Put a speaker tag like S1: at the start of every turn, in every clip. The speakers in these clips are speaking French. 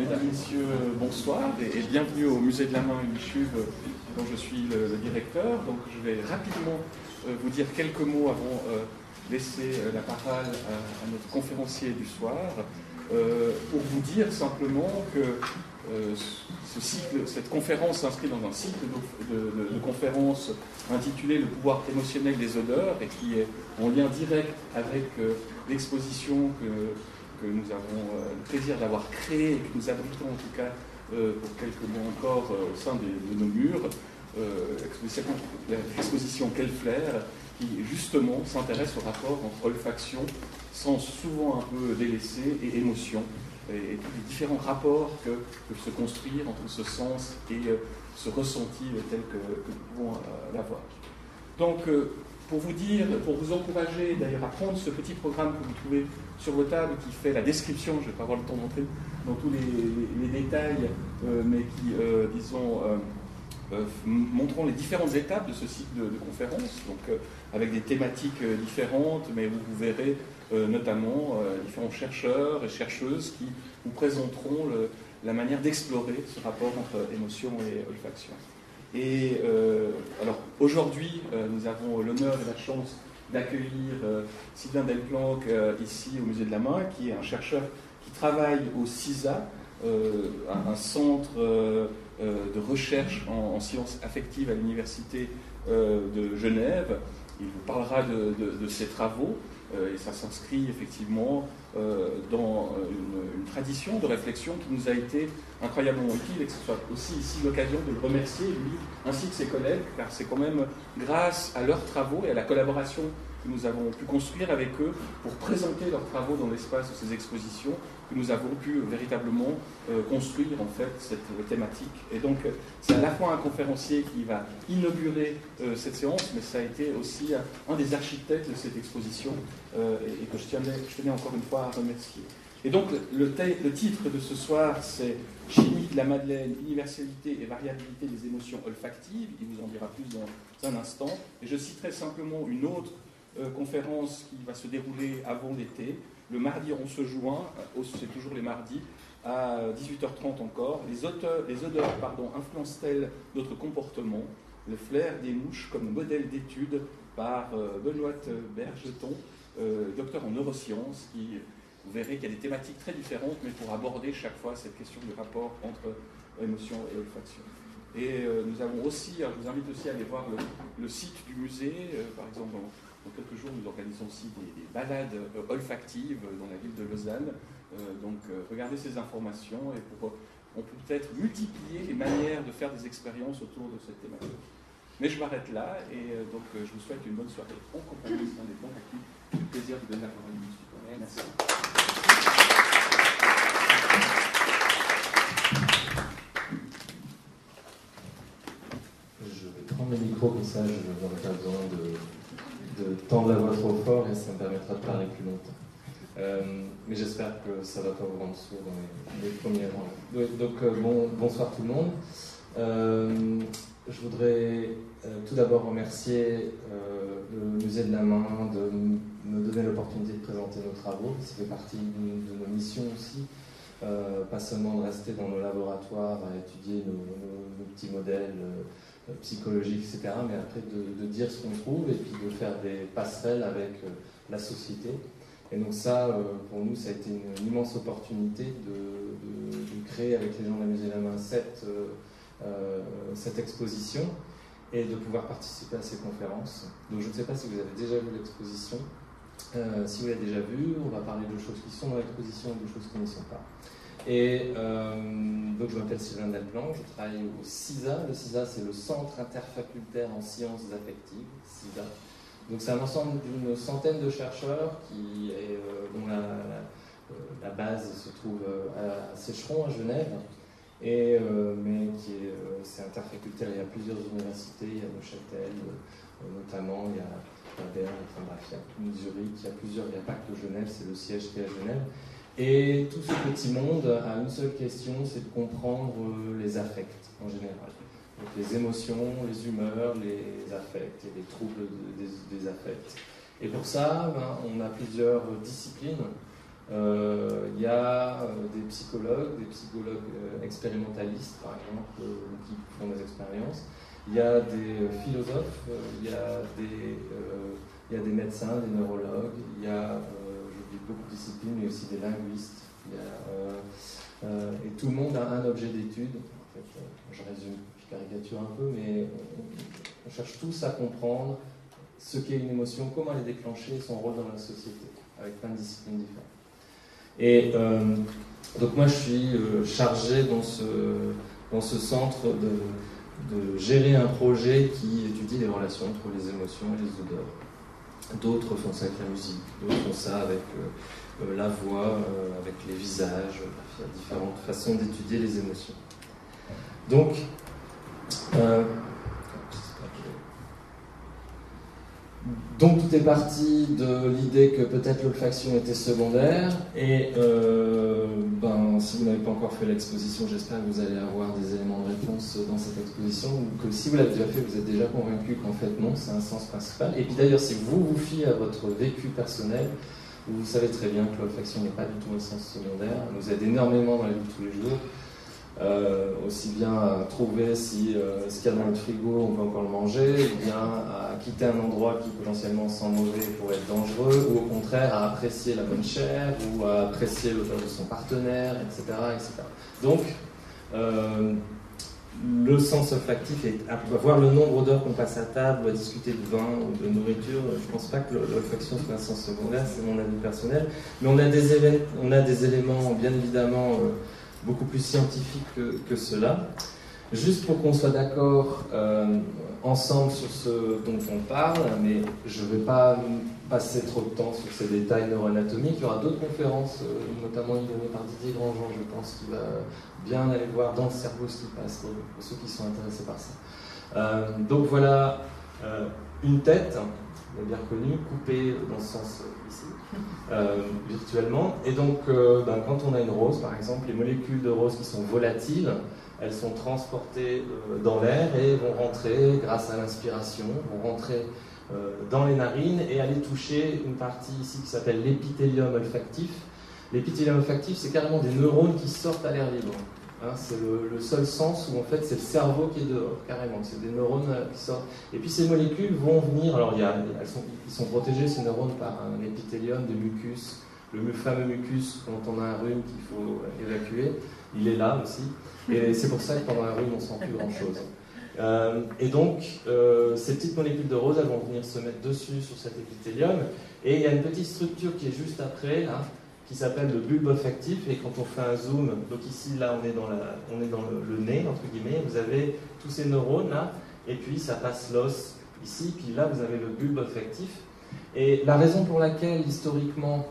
S1: Mesdames, Messieurs, bonsoir et bienvenue au Musée de la Main Ulichuv, dont je suis le directeur. Donc je vais rapidement vous dire quelques mots avant de laisser la parole à notre conférencier du soir, pour vous dire simplement que cette conférence s'inscrit dans un cycle de conférences intitulé « Le pouvoir émotionnel des odeurs » et qui est en lien direct avec l'exposition que nous avons le plaisir d'avoir créée et que nous abritons en tout cas pour quelques mois encore au sein de nos murs, l'exposition Quel flair, qui justement s'intéresse au rapport entre olfaction, sens souvent un peu délaissé, et émotion, et tous les différents rapports que peuvent se construire entre ce sens et ce ressenti tel que nous pouvons l'avoir. Donc, pour vous dire, pour vous encourager d'ailleurs à prendre ce petit programme que vous trouvez sur vos tables qui fait la description, je ne vais pas avoir le temps d'entrer dans tous les détails, mais qui, disons, montreront les différentes étapes de ce cycle de conférences, donc avec des thématiques différentes, mais où vous verrez notamment différents chercheurs et chercheuses qui vous présenteront la manière d'explorer ce rapport entre émotion et olfaction. Et alors aujourd'hui, nous avons l'honneur et la chance d'accueillir Sylvain Delplanque ici au Musée de la Main, qui est un chercheur qui travaille au CISA, un centre de recherche en sciences affectives à l'université de Genève. Il vous parlera de ses travaux, et ça s'inscrit effectivement dans une tradition de réflexion qui nous a été incroyablement utile, et que ce soit aussi ici l'occasion de le remercier, lui, ainsi que ses collègues, car c'est quand même grâce à leurs travaux et à la collaboration que nous avons pu construire avec eux pour présenter leurs travaux dans l'espace de ces expositions que nous avons pu véritablement construire en fait cette thématique. Et donc c'est à la fois un conférencier qui va inaugurer cette séance, mais ça a été aussi un des architectes de cette exposition et que je tenais encore une fois à remercier. Et donc le titre de ce soir, c'est « Chimie de la Madeleine, universalité et variabilité des émotions olfactives ». Il vous en dira plus dans un instant. Et je citerai simplement une autre conférence qui va se dérouler avant l'été, le mardi 11 juin, c'est toujours les mardis, à 18h30 encore. Les odeurs influencent-elles notre comportement? Le flair des mouches comme modèle d'étude par Benoît Bergeton, docteur en neurosciences, qui, vous verrez qu'il y a des thématiques très différentes, mais pour aborder chaque fois cette question du rapport entre émotion et olfaction. Et nous avons aussi, je vous invite aussi à aller voir le site du musée, par exemple, dans quelques jours, nous organisons aussi des balades olfactives dans la ville de Lausanne. Donc, regardez ces informations et on peut peut-être multiplier les manières de faire des expériences autour de cette thématique. Mais je m'arrête là et donc je vous souhaite une bonne soirée en compagnie de des bons à qui j'ai le plaisir de donner la parole à M. Merci.
S2: Je vais prendre le micro, comme ça je n'aurai pas besoin de tendre la voix trop fort et ça me permettra de parler plus longtemps. Mais j'espère que ça ne va pas vous rendre sourd dans les premiers rangs. Donc bonsoir tout le monde. Je voudrais tout d'abord remercier le Musée de la Main de me donner l'opportunité de présenter nos travaux. Ça fait partie de nos missions aussi. Pas seulement de rester dans nos laboratoires à étudier nos petits modèles psychologiques, etc., mais après de dire ce qu'on trouve et puis de faire des passerelles avec la société. Et donc ça, pour nous, ça a été une immense opportunité de créer avec les gens de la Musée de la Main cette exposition et de pouvoir participer à ces conférences. Donc je ne sais pas si vous avez déjà vu l'exposition. Si vous l'avez déjà vue, on va parler de choses qui sont dans l'exposition et de choses qui n'y sont pas. Et donc je m'appelle Sylvain Delplanque, je travaille au CISA. Le CISA, c'est le Centre interfacultaire en sciences affectives, CISA. Donc c'est un ensemble d'une centaine de chercheurs dont la base se trouve à Sécheron, à Genève, mais c'est interfacultaire. Il y a plusieurs universités, il y a Neuchâtel notamment, il y a Berne, il y a Zurich, il n'y a pas que Genève, c'est le siège qui est à Genève. Et tout ce petit monde a une seule question, c'est de comprendre les affects en général. Donc les émotions, les humeurs, les affects et les troubles des affects. Et pour ça, on a plusieurs disciplines Il y a des psychologues expérimentalistes, par exemple, qui font des expériences. Il y a des philosophes, il y a des médecins, des neurologues, il y a, je dis beaucoup de disciplines, mais aussi des linguistes. Et tout le monde a un objet d'étude. En fait, je résume, je caricature un peu, mais on cherche tous à comprendre ce qu'est une émotion, comment elle est déclenchée et son rôle dans la société, avec plein de disciplines différentes. Et donc moi je suis chargé dans ce centre de gérer un projet qui étudie les relations entre les émotions et les odeurs. D'autres font ça avec la musique, d'autres font ça avec la voix, avec les visages. Il y a différentes façons d'étudier les émotions. Donc, tout est parti de l'idée que peut-être l'olfaction était secondaire, et si vous n'avez pas encore fait l'exposition, j'espère que vous allez avoir des éléments de réponse dans cette exposition, ou que si vous l'avez déjà fait, vous êtes déjà convaincu qu'en fait non, c'est un sens principal. Et puis d'ailleurs, si vous vous fiez à votre vécu personnel, vous savez très bien que l'olfaction n'est pas du tout un sens secondaire, elle nous aide énormément dans la vie de tous les jours. Aussi bien à trouver si ce qu'il y a dans notre frigo on peut encore le manger, ou bien à quitter un endroit qui potentiellement sent mauvais et pourrait être dangereux, ou au contraire à apprécier la bonne chair, ou à apprécier l'odeur de son partenaire, etc. etc. Donc, le sens olfactif est à voir le nombre d'heures qu'on passe à table, ou à discuter de vin ou de nourriture. Je ne pense pas que l'olfaction soit un sens secondaire, c'est mon avis personnel. Mais on a des éléments, bien évidemment, beaucoup plus scientifique que cela. Juste pour qu'on soit d'accord ensemble sur ce dont on parle, mais je ne vais pas passer trop de temps sur ces détails neuroanatomiques. Il y aura d'autres conférences, notamment une donnée par Didier Grandjean, je pense, qui va bien aller voir dans le cerveau ce qui passe pour ceux qui sont intéressés par ça. Donc voilà une tête, bien connue, coupée dans ce sens ici. Virtuellement. Et donc, quand on a une rose, par exemple, les molécules de rose qui sont volatiles, elles sont transportées dans l'air et vont rentrer, grâce à l'inspiration, vont rentrer dans les narines et aller toucher une partie ici qui s'appelle l'épithélium olfactif. L'épithélium olfactif, c'est carrément des neurones qui sortent à l'air libre. Hein, c'est le seul sens où en fait c'est le cerveau qui est dehors, carrément, c'est des neurones qui sortent. Et puis ces molécules vont venir, alors ils sont protégés ces neurones par un épithélium de mucus, le fameux mucus quand on a un rhume qu'il faut évacuer, il est là aussi, et c'est pour ça que pendant un rhume on ne sent plus grand chose. Et donc ces petites molécules de rose, elles vont venir se mettre dessus sur cet épithélium, et il y a une petite structure qui est juste après, là, qui s'appelle le bulbe olfactif, et quand on fait un zoom, donc ici, là, on est dans le nez, entre guillemets, vous avez tous ces neurones, là, et puis ça passe l'os, ici, puis là, vous avez le bulbe olfactif. Et la raison pour laquelle, historiquement,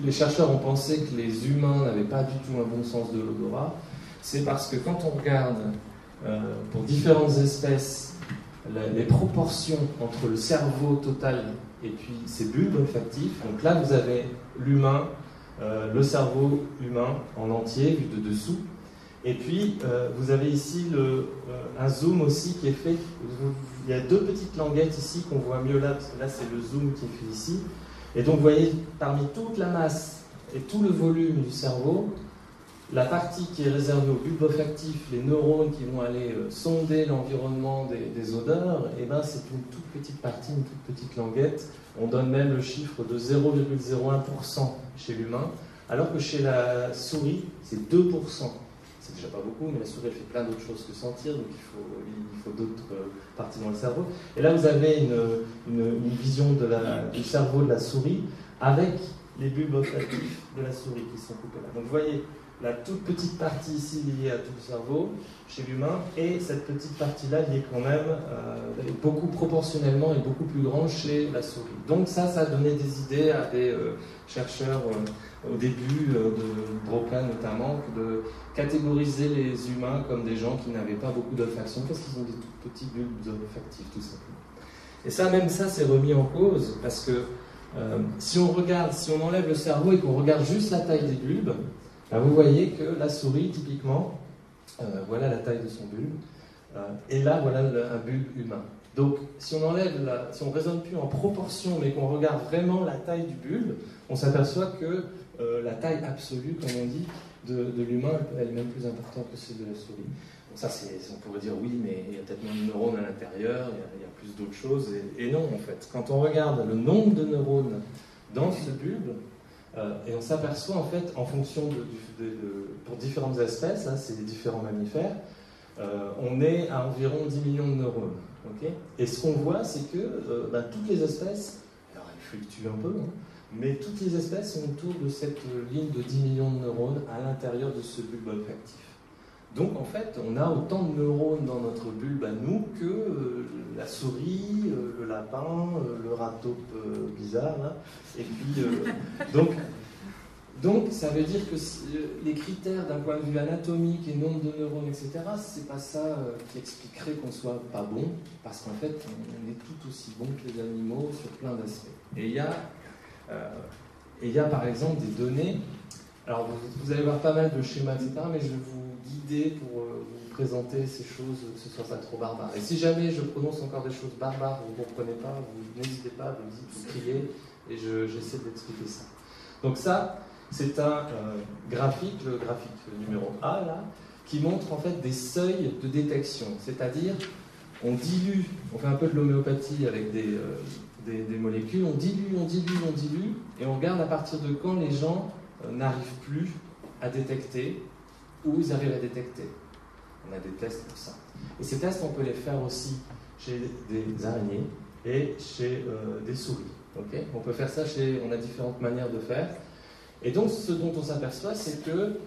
S2: les chercheurs ont pensé que les humains n'avaient pas du tout un bon sens de l'odorat, c'est parce que quand on regarde, pour différentes espèces, les proportions entre le cerveau total et puis ces bulbes olfactifs, donc là vous avez l'humain, le cerveau humain en entier, vu de dessous, et puis vous avez ici un zoom aussi qui est fait, il y a deux petites languettes ici qu'on voit mieux là, parce que là c'est le zoom qui est fait ici, et donc vous voyez parmi toute la masse et tout le volume du cerveau, la partie qui est réservée au bulbe olfactif, les neurones qui vont aller sonder l'environnement des odeurs, et ben c'est une toute petite partie, une toute petite languette. On donne même le chiffre de 0,01% chez l'humain, alors que chez la souris, c'est 2%. C'est déjà pas beaucoup, mais la souris elle fait plein d'autres choses que sentir, donc il faut d'autres parties dans le cerveau. Et là vous avez une vision du cerveau de la souris avec les bulbes olfactifs de la souris qui sont coupés là. Donc vous voyez la toute petite partie ici liée à tout le cerveau chez l'humain, et cette petite partie-là liée quand même beaucoup proportionnellement et beaucoup plus grande chez la souris. Donc ça a donné des idées à des chercheurs au début de Broca notamment, de catégoriser les humains comme des gens qui n'avaient pas beaucoup d'olfaction parce qu'ils ont des tout petits bulbes olfactifs tout simplement. Et même ça c'est remis en cause parce que si on enlève le cerveau et qu'on regarde juste la taille des bulbes, vous voyez que la souris, typiquement, voilà la taille de son bulbe, et là, voilà un bulbe humain. Donc, si on ne raisonne plus en proportion, mais qu'on regarde vraiment la taille du bulbe, on s'aperçoit que la taille absolue, comme on dit, de l'humain, elle est même plus importante que celle de la souris. Donc ça, on pourrait dire oui, mais il y a peut-être moins de neurones à l'intérieur, il y a plus d'autres choses, et non, en fait. Quand on regarde le nombre de neurones dans ce bulbe, et on s'aperçoit, en fait, en fonction pour différentes espèces, hein, c'est les différents mammifères, on est à environ 10 millions de neurones. Okay, et ce qu'on voit, c'est que toutes les espèces, alors elles fluctuent un peu, hein, mais toutes les espèces sont autour de cette ligne de 10 millions de neurones à l'intérieur de ce bulbe olfactif. Donc en fait, on a autant de neurones dans notre bulbe à nous que la souris, le lapin, le rat taupe bizarre, là. Et puis, donc ça veut dire que les critères d'un point de vue anatomique et nombre de neurones, etc., c'est pas ça qui expliquerait qu'on soit pas bon, parce qu'en fait, on est tout aussi bon que les animaux sur plein d'aspects. Et il y a par exemple des données. Alors vous allez voir pas mal de schémas, etc., mais je vais vous guider pour vous présenter ces choses, que ce soit pas trop barbare. Et si jamais je prononce encore des choses barbares, vous ne comprenez pas, vous n'hésitez pas, vous dites, vous criez, et j'essaie d'expliquer ça. Donc ça, c'est un graphique, le graphique numéro A, là, qui montre en fait des seuils de détection. C'est-à-dire, on dilue, on fait un peu de l'homéopathie avec des molécules, on dilue, et on regarde à partir de quand les gens n'arrivent plus à détecter, ou ils arrivent à détecter. On a des tests pour ça. Et ces tests, on peut les faire aussi chez des araignées et chez des souris. Okay, on peut faire ça on a différentes manières de faire. Et donc, ce dont on s'aperçoit, c'est que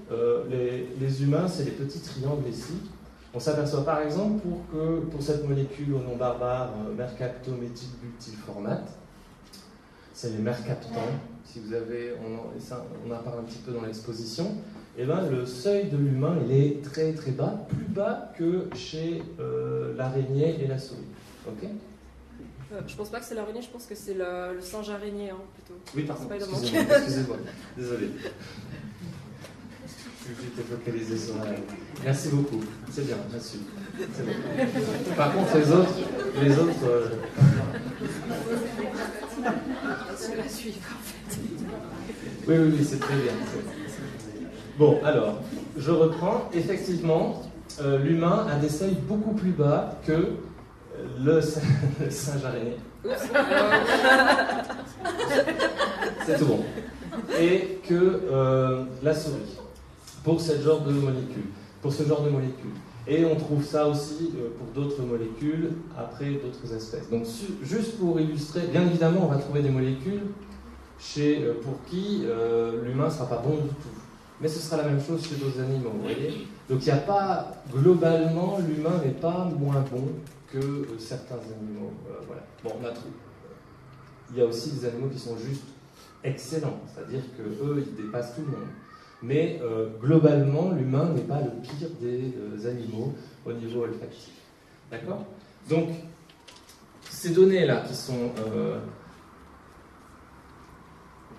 S2: les humains, c'est les petits triangles ici. On s'aperçoit par exemple pour cette molécule au nom barbare, mercaptométhylbutylformate, c'est les mercaptans. Si vous avez, on en parle un petit peu dans l'exposition. Et ben, le seuil de l'humain, il est très très bas, plus bas que chez l'araignée et la souris. Ok ?
S3: Je pense pas que c'est l'araignée, je pense que c'est le singe araignée, hein, plutôt.
S2: Oui, pardon, excusez-moi, désolé. J'étais focalisé sur la... Merci beaucoup, c'est bien, merci. C'est bon. Par contre, les autres...
S3: C'est la suivre, en fait.
S2: Oui, c'est très bien. Bon, alors, je reprends. Effectivement, l'humain a des seuils beaucoup plus bas que le singe araignée. C'est tout bon. Et que la souris, pour ce genre de molécules. Et on trouve ça aussi pour d'autres molécules, après d'autres espèces. Donc juste pour illustrer, bien évidemment, on va trouver des molécules pour qui l'humain ne sera pas bon du tout. Mais ce sera la même chose chez d'autres animaux, vous voyez. Donc il n'y a pas, globalement, l'humain n'est pas moins bon que certains animaux. Voilà. Bon, on a trouvé. Il y a aussi des animaux qui sont juste excellents, c'est-à-dire qu'eux, ils dépassent tout le monde. Mais globalement, l'humain n'est pas le pire des animaux au niveau olfactif. D'accord ? Donc, ces données-là qui sont...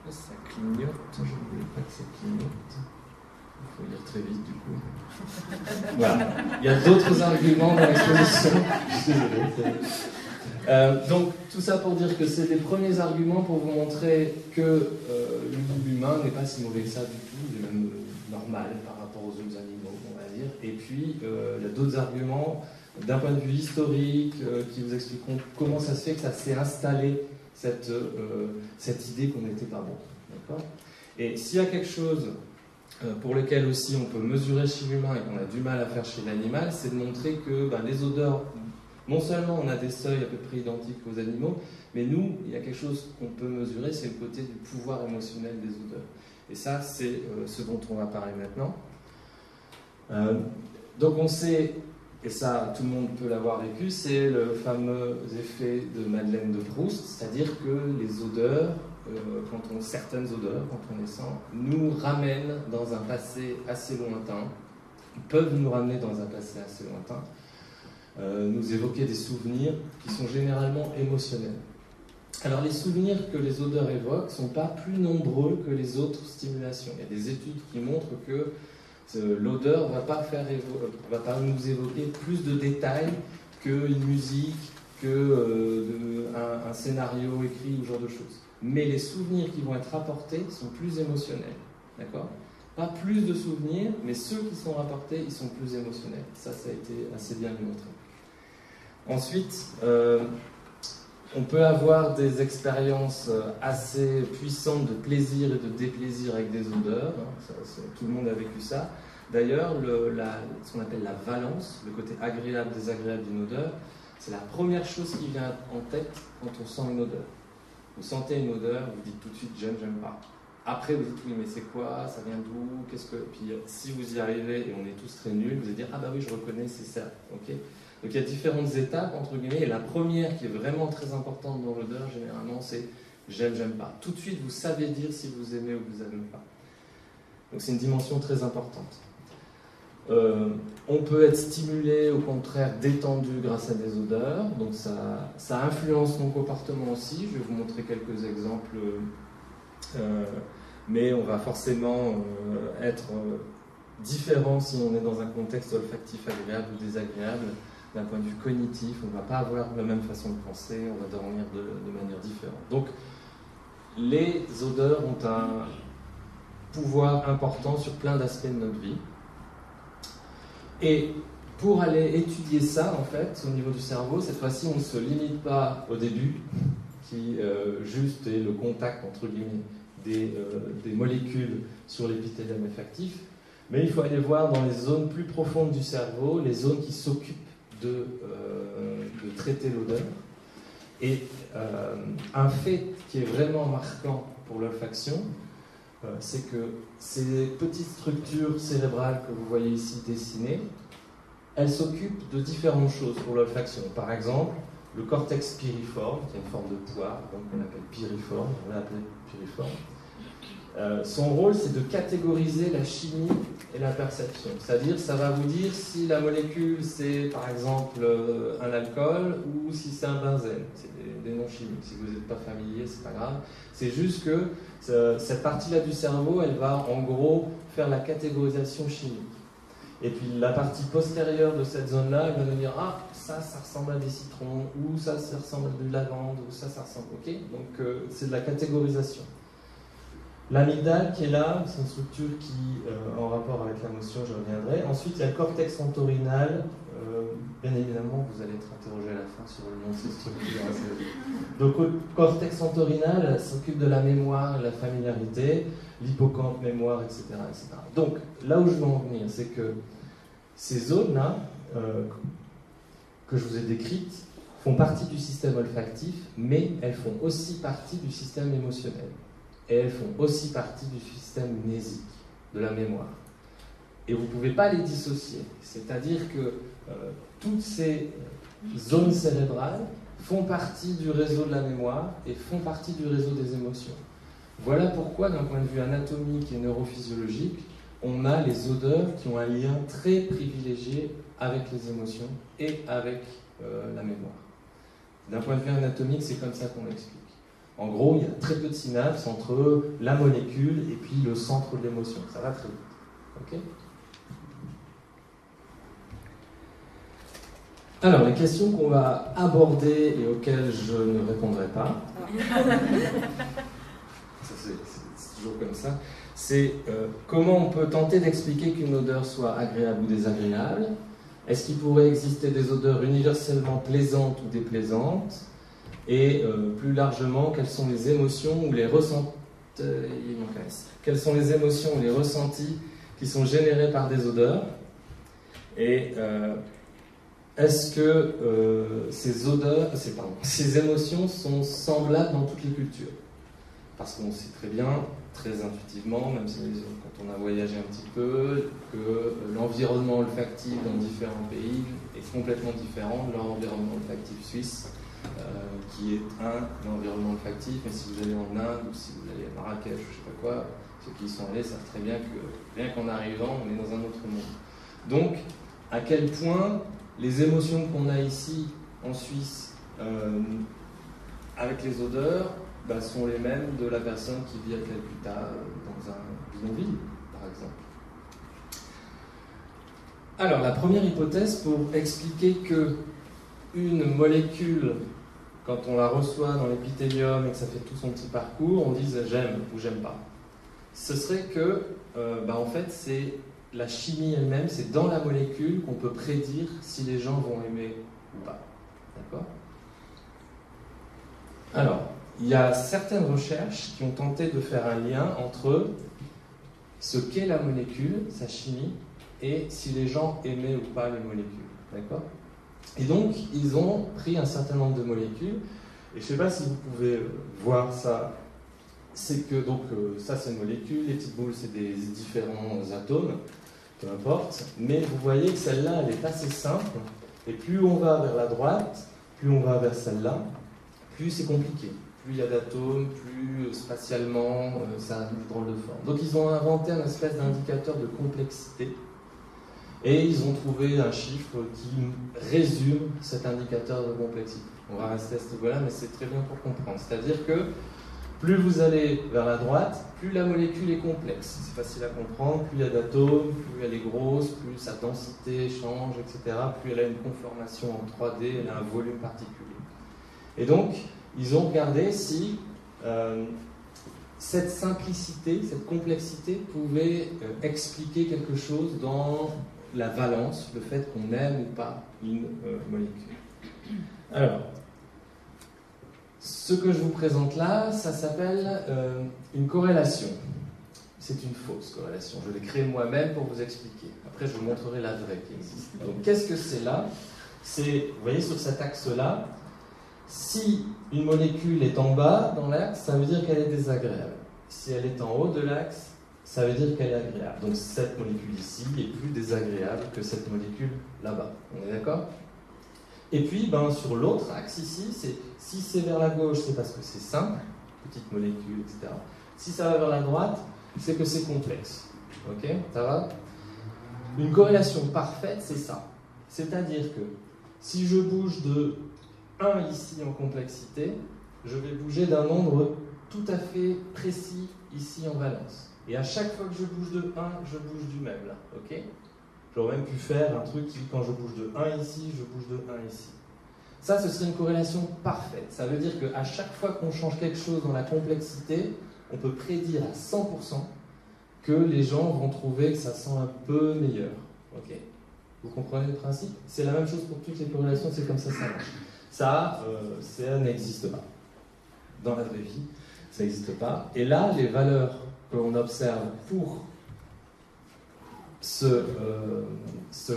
S2: ça clignote, je ne voulais pas que ça clignote. Il faut lire très vite du coup. Voilà. Il y a d'autres arguments dans l'exposition. Je suis désolé. Donc, tout ça pour dire que c'est les premiers arguments pour vous montrer que l'humain n'est pas si mauvais que ça du tout, il est même normal par rapport aux autres animaux, on va dire. Et puis, il y a d'autres arguments d'un point de vue historique qui vous expliqueront comment ça se fait que ça s'est installé, cette idée qu'on n'était pas bon. D'accord ? Et s'il y a quelque chose pour lequel aussi on peut mesurer chez l'humain et qu'on a du mal à faire chez l'animal, c'est de montrer que les odeurs... Non seulement on a des seuils à peu près identiques aux animaux, mais nous, il y a quelque chose qu'on peut mesurer, c'est le côté du pouvoir émotionnel des odeurs. Et ça, c'est ce dont on va parler maintenant. Donc on sait, et ça tout le monde peut l'avoir vécu, c'est le fameux effet de Madeleine de Proust, c'est-à-dire que les odeurs, certaines odeurs, quand on les sent, nous ramènent dans un passé assez lointain, peuvent nous ramener dans un passé assez lointain, nous évoquer des souvenirs qui sont généralement émotionnels. Alors les souvenirs que les odeurs évoquent ne sont pas plus nombreux que les autres stimulations. Il y a des études qui montrent que l'odeur ne va pas nous évoquer plus de détails qu'une musique, qu'un scénario écrit ou ce genre de choses. Mais les souvenirs qui vont être rapportés sont plus émotionnels. D'accord ? Pas plus de souvenirs, mais ceux qui sont rapportés, ils sont plus émotionnels. Ça a été assez bien démontré. Ensuite, on peut avoir des expériences assez puissantes de plaisir et de déplaisir avec des odeurs. Tout le monde a vécu ça. D'ailleurs, ce qu'on appelle la valence, le côté agréable, désagréable d'une odeur, c'est la première chose qui vient en tête quand on sent une odeur. Vous sentez une odeur, vous dites tout de suite j'aime, j'aime pas. Après vous dites oui mais c'est quoi, ça vient d'où, qu'est-ce que... Puis si vous y arrivez et on est tous très nuls, vous allez dire ah bah oui je reconnais, c'est ça. Okay. Donc il y a différentes étapes entre guillemets et la première qui est vraiment très importante dans l'odeur généralement c'est j'aime, j'aime pas. Tout de suite vous savez dire si vous aimez ou vous n'aimez pas. Donc c'est une dimension très importante. On peut être stimulé, au contraire détendu grâce à des odeurs, donc ça influence mon comportement aussi. Je vais vous montrer quelques exemples, mais on va forcément être différent si on est dans un contexte olfactif agréable ou désagréable. D'un point de vue cognitif, on ne va pas avoir la même façon de penser, on va dormir de manière différente. Donc les odeurs ont un pouvoir important sur plein d'aspects de notre vie. Et pour aller étudier ça, en fait, au niveau du cerveau, cette fois-ci, on ne se limite pas au début, qui juste est le contact, entre guillemets, des molécules sur l'épithélium olfactif, mais il faut aller voir dans les zones plus profondes du cerveau, les zones qui s'occupent de traiter l'odeur. Et un fait qui est vraiment marquant pour l'olfaction, c'est que ces petites structures cérébrales que vous voyez ici dessinées, elles s'occupent de différentes choses pour l'olfaction. Par exemple, le cortex piriforme, qui est une forme de poire, donc on l'appelle piriforme, on l'a appelé piriforme. Son rôle, c'est de catégoriser la chimie et la perception. C'est-à-dire, ça va vous dire si la molécule, c'est par exemple un alcool ou si c'est un benzène. C'est des noms chimiques. Si vous n'êtes pas familier, c'est pas grave. C'est juste que cette partie-là du cerveau, elle va en gros faire la catégorisation chimique. Et puis la partie postérieure de cette zone-là, elle va nous dire ah, ça ressemble à des citrons, ou ça ressemble à du lavande, ou ça ressemble. Ok ? Donc c'est de la catégorisation. L'amygdale qui est là, c'est une structure qui, en rapport avec l'émotion, je reviendrai. Ensuite, il y a le cortex entorhinal. Bien évidemment, vous allez être interrogé à la fin sur le nom de ces structures. Donc, le cortex entorhinal s'occupe de la mémoire, de la familiarité, l'hippocampe, mémoire, etc., etc. Donc, là où je veux en venir, c'est que ces zones-là, que je vous ai décrites, font partie du système olfactif, mais elles font aussi partie du système émotionnel. Et elles font aussi partie du système mnésique, de la mémoire. Et vous ne pouvez pas les dissocier. C'est-à-dire que toutes ces zones cérébrales font partie du réseau de la mémoire et font partie du réseau des émotions. Voilà pourquoi, d'un point de vue anatomique et neurophysiologique, on a les odeurs qui ont un lien très privilégié avec les émotions et avec la mémoire. D'un point de vue anatomique, c'est comme ça qu'on l'explique. En gros, il y a très peu de synapses entre la molécule et puis le centre de l'émotion. Ça va très vite. Ok ? Alors, les questions qu'on va aborder et auxquelles je ne répondrai pas, c'est toujours comme ça, c'est comment on peut tenter d'expliquer qu'une odeur soit agréable ou désagréable. Est-ce qu'il pourrait exister des odeurs universellement plaisantes ou déplaisantes ? Et plus largement, quelles sont les émotions ou les ressentis, quelles sont les émotions ou les ressentis qui sont générés par des odeurs? Et est-ce que ces émotions sont semblables dans toutes les cultures? Parce qu'on sait très bien, très intuitivement, même si quand on a voyagé un petit peu, que l'environnement olfactif dans différents pays est complètement différent de leur environnement olfactif suisse. Qui est un environnement olfactif, mais si vous allez en Inde ou si vous allez à Marrakech ou je sais pas quoi, ceux qui y sont allés savent très bien que rien qu'en arrivant, on est dans un autre monde. Donc, à quel point les émotions qu'on a ici en Suisse avec les odeurs sont les mêmes de la personne qui vit à Calcutta dans un bidonville, par exemple. Alors, la première hypothèse pour expliquer que une molécule, quand on la reçoit dans l'épithélium et que ça fait tout son petit parcours, on dise j'aime ou j'aime pas. Ce serait que, en fait, c'est la chimie elle-même, c'est dans la molécule qu'on peut prédire si les gens vont aimer ou pas. D'accord ? Alors, il y a certaines recherches qui ont tenté de faire un lien entre ce qu'est la molécule, sa chimie, et si les gens aimaient ou pas les molécules. D'accord ? Et donc, ils ont pris un certain nombre de molécules, et je ne sais pas si vous pouvez voir ça. C'est que, donc, ça c'est une molécule, les petites boules c'est des différents atomes, peu importe, mais vous voyez que celle-là elle est assez simple, et plus on va vers la droite, plus on va vers celle-là, plus c'est compliqué. Plus il y a d'atomes, plus spatialement ça a une drôle de forme. Donc ils ont inventé un espèce d'indicateur de complexité, et ils ont trouvé un chiffre qui résume cet indicateur de complexité. On va rester à ce niveau-là, mais c'est très bien pour comprendre. C'est-à-dire que plus vous allez vers la droite, plus la molécule est complexe. C'est facile à comprendre. Plus il y a d'atomes, plus elle est grosse, plus sa densité change, etc. Plus elle a une conformation en 3D, elle a un volume particulier. Et donc, ils ont regardé si cette simplicité, cette complexité pouvait expliquer quelque chose dans la valence, le fait qu'on aime ou pas une molécule. Alors, ce que je vous présente là, ça s'appelle une corrélation. C'est une fausse corrélation. Je l'ai créée moi-même pour vous expliquer. Après, je vous montrerai la vraie qui existe. Donc, qu'est-ce que c'est là ? C'est, vous voyez, sur cet axe-là, si une molécule est en bas dans l'axe, ça veut dire qu'elle est désagréable. Si elle est en haut de l'axe, ça veut dire qu'elle est agréable. Donc, cette molécule ici est plus désagréable que cette molécule là-bas. On est d'accord ? Et puis, sur l'autre axe ici, si c'est vers la gauche, c'est parce que c'est simple, petite molécule, etc. Si ça va vers la droite, c'est que c'est complexe. Ok ? Ça va ? Une corrélation parfaite, c'est ça. C'est-à-dire que si je bouge de 1 ici en complexité, je vais bouger d'un nombre tout à fait précis ici en valence. Et à chaque fois que je bouge de 1, je bouge du même là. Ok ? J'aurais même pu faire un truc qui, quand je bouge de 1 ici, je bouge de 1 ici. Ça, ce serait une corrélation parfaite. Ça veut dire qu'à chaque fois qu'on change quelque chose dans la complexité, on peut prédire à 100% que les gens vont trouver que ça sent un peu meilleur. Ok ? Vous comprenez le principe ? C'est la même chose pour toutes les corrélations, c'est comme ça que ça marche. Ça n'existe pas. Dans la vraie vie, ça n'existe pas. Et là, les valeurs que l'on observe pour ce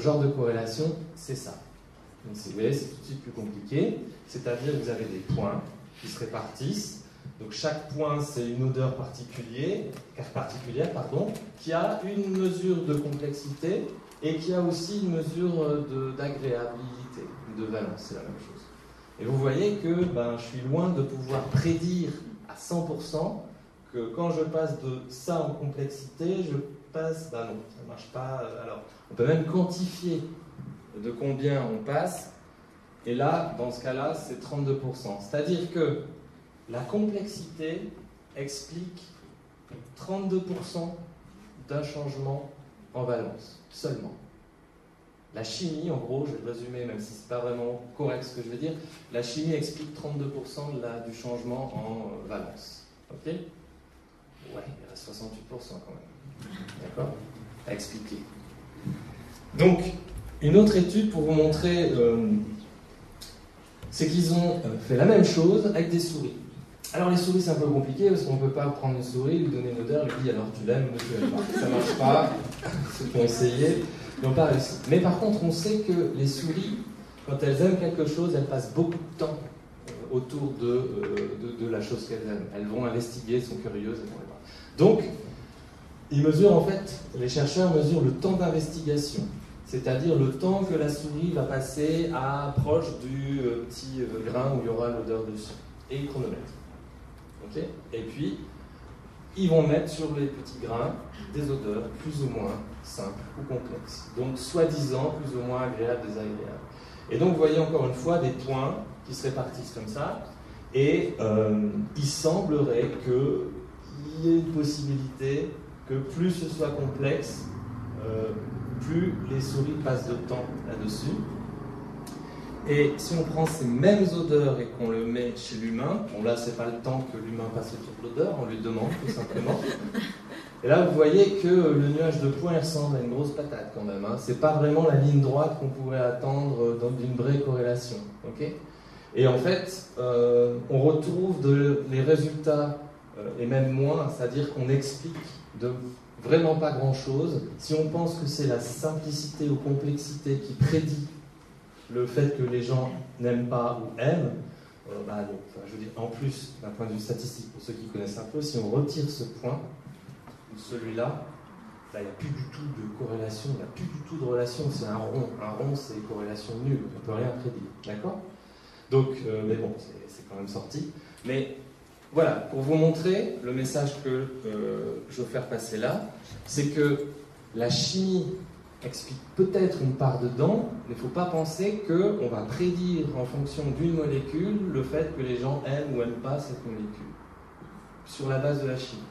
S2: genre de corrélation, c'est ça. Donc, vous voyez, c'est tout de suite plus compliqué. C'est-à-dire que vous avez des points qui se répartissent. Donc, chaque point, c'est une odeur particulière, qui a une mesure de complexité et qui a aussi une mesure d'agréabilité, de valence. C'est la même chose. Et vous voyez que je suis loin de pouvoir prédire à 100% que quand je passe de ça en complexité, je passe... non, ça ne marche pas. Alors, on peut même quantifier de combien on passe. Et là, dans ce cas-là, c'est 32%. C'est-à-dire que la complexité explique 32% d'un changement en valence, seulement. La chimie, en gros, je vais le résumer, même si ce n'est pas vraiment correct ce que je veux dire, la chimie explique 32% du changement en valence. Ok ? Ouais, il reste 68% quand même. D'accord ? À expliquer. Donc, une autre étude pour vous montrer, c'est qu'ils ont fait la même chose avec des souris. Alors les souris c'est un peu compliqué parce qu'on ne peut pas prendre une souris, lui donner une odeur, lui dire alors tu l'aimes ou tu l'aimes pas. Ça ne marche pas, ceux qui ont essayé n'ont pas réussi. Mais par contre on sait que les souris, quand elles aiment quelque chose, elles passent beaucoup de temps autour de la chose qu'elles aiment. Elles vont investiguer, elles sont curieuses, elles vont les voir. Donc, ils mesurent en fait, les chercheurs mesurent le temps d'investigation. C'est-à-dire le temps que la souris va passer à proche du petit grain où il y aura l'odeur dessus. Et ils chronomètrent. Okay ? Et puis, ils vont mettre sur les petits grains des odeurs plus ou moins simples ou complexes. Donc, soi-disant, plus ou moins agréables, désagréables. Et donc, vous voyez encore une fois des points qui se répartissent comme ça. Et il semblerait qu'il y ait une possibilité que plus ce soit complexe, plus les souris passent de temps là-dessus. Et si on prend ces mêmes odeurs et qu'on le met chez l'humain, bon là c'est pas le temps que l'humain passe autour de l'odeur, on lui demande tout simplement. Et là vous voyez que le nuage de points ressemble à une grosse patate quand même. Hein. C'est pas vraiment la ligne droite qu'on pourrait attendre d'une vraie corrélation. Okay, et en fait, on retrouve les résultats et même moins, c'est-à-dire qu'on explique de vraiment pas grand-chose. Si on pense que c'est la simplicité ou complexité qui prédit le fait que les gens n'aiment pas ou aiment, je veux dire, en plus, d'un point de vue statistique, pour ceux qui connaissent un peu, si on retire ce point, ou celui-là, il n'y a plus du tout de corrélation, il n'y a plus du tout de relation, c'est un rond. Un rond, c'est corrélation nulle, on ne peut rien prédire, d'accord ? Donc, mais bon, c'est quand même sorti. Mais voilà, pour vous montrer le message que je veux faire passer là, c'est que la chimie explique peut-être une part dedans, mais il ne faut pas penser qu'on va prédire en fonction d'une molécule le fait que les gens aiment ou n'aiment pas cette molécule, sur la base de la chimie.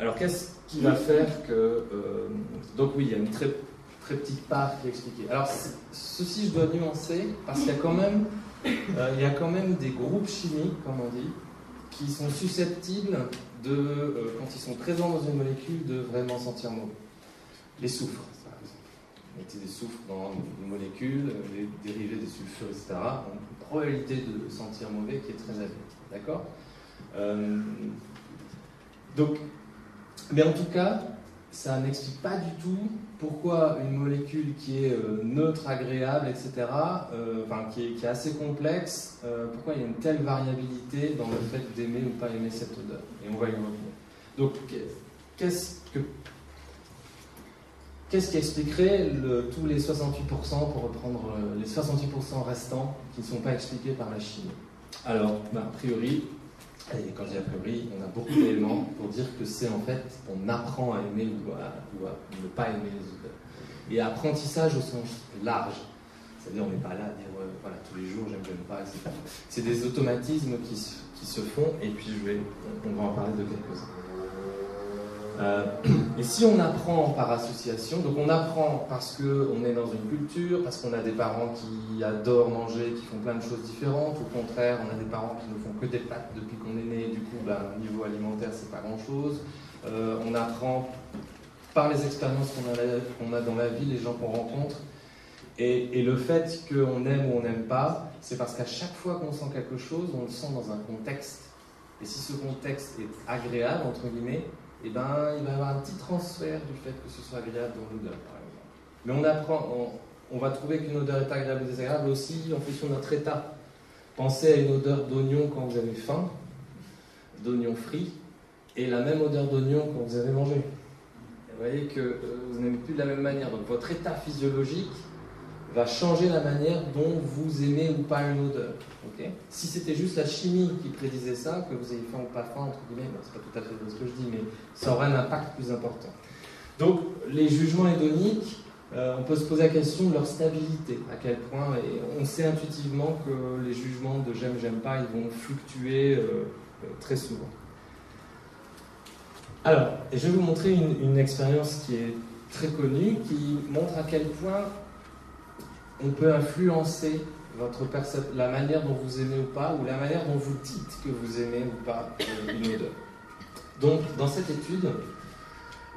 S2: Alors qu'est-ce qui va faire que... donc oui, il y a une très, très petite part qui est expliquée. Alors ceci, je dois nuancer, parce qu'il y a quand même, des groupes chimiques, comme on dit, qui sont susceptibles de, quand ils sont présents dans une molécule, de vraiment sentir mauvais. Les soufres, par exemple. Mettez des soufres dans une molécule, les dérivés des sulfures, etc., ont une probabilité de sentir mauvais qui est très élevée. D'accord ? Donc, mais en tout cas, ça n'explique pas du tout pourquoi une molécule qui est neutre, agréable, etc., qui est assez complexe, pourquoi il y a une telle variabilité dans le fait d'aimer ou pas aimer cette odeur. Et on va y revenir. Donc, qu'est-ce qui expliquerait tous les 68%, pour reprendre les 68% restants qui ne sont pas expliqués par la chimie? Alors, a priori, et quand je dis a priori, on a beaucoup d'éléments pour dire que c'est en fait, on apprend à aimer ou à ne pas aimer les odeurs. Et apprentissage au sens large. C'est-à-dire, on n'est pas là à dire, voilà, tous les jours, j'aime pas, etc. C'est des automatismes qui se font, et puis on va en parler de quelques-uns. Et si on apprend par association, donc on apprend parce qu'on est dans une culture, parce qu'on a des parents qui adorent manger, qui font plein de choses différentes, au contraire, on a des parents qui ne font que des pâtes depuis qu'on est né, du coup, au niveau alimentaire, c'est pas grand-chose. On apprend par les expériences qu'on a dans la vie, les gens qu'on rencontre, et le fait qu'on aime ou on n'aime pas, c'est parce qu'à chaque fois qu'on sent quelque chose, on le sent dans un contexte. Et si ce contexte est agréable, entre guillemets, eh ben, il va y avoir un petit transfert du fait que ce soit agréable dans l'odeur, par exemple. Mais on va trouver qu'une odeur est agréable ou désagréable aussi en fonction de notre état. Pensez à une odeur d'oignon quand vous avez faim, d'oignon frit, et la même odeur d'oignon quand vous avez mangé. Et vous voyez que vous n'aimez plus de la même manière. Donc votre état physiologique va changer la manière dont vous aimez ou pas une odeur. Okay, si c'était juste la chimie qui prédisait ça, que vous ayez faim ou pas faim, entre guillemets, c'est pas tout à fait ce que je dis, mais ça aurait un impact plus important. Donc, les jugements hédoniques, on peut se poser la question de leur stabilité, à quel point, et on sait intuitivement que les jugements de j'aime, j'aime pas, ils vont fluctuer très souvent. Alors, et je vais vous montrer une expérience qui est très connue, qui montre à quel point on peut influencer la manière dont vous aimez ou pas, ou la manière dont vous dites que vous aimez ou pas une odeur. Donc, dans cette étude,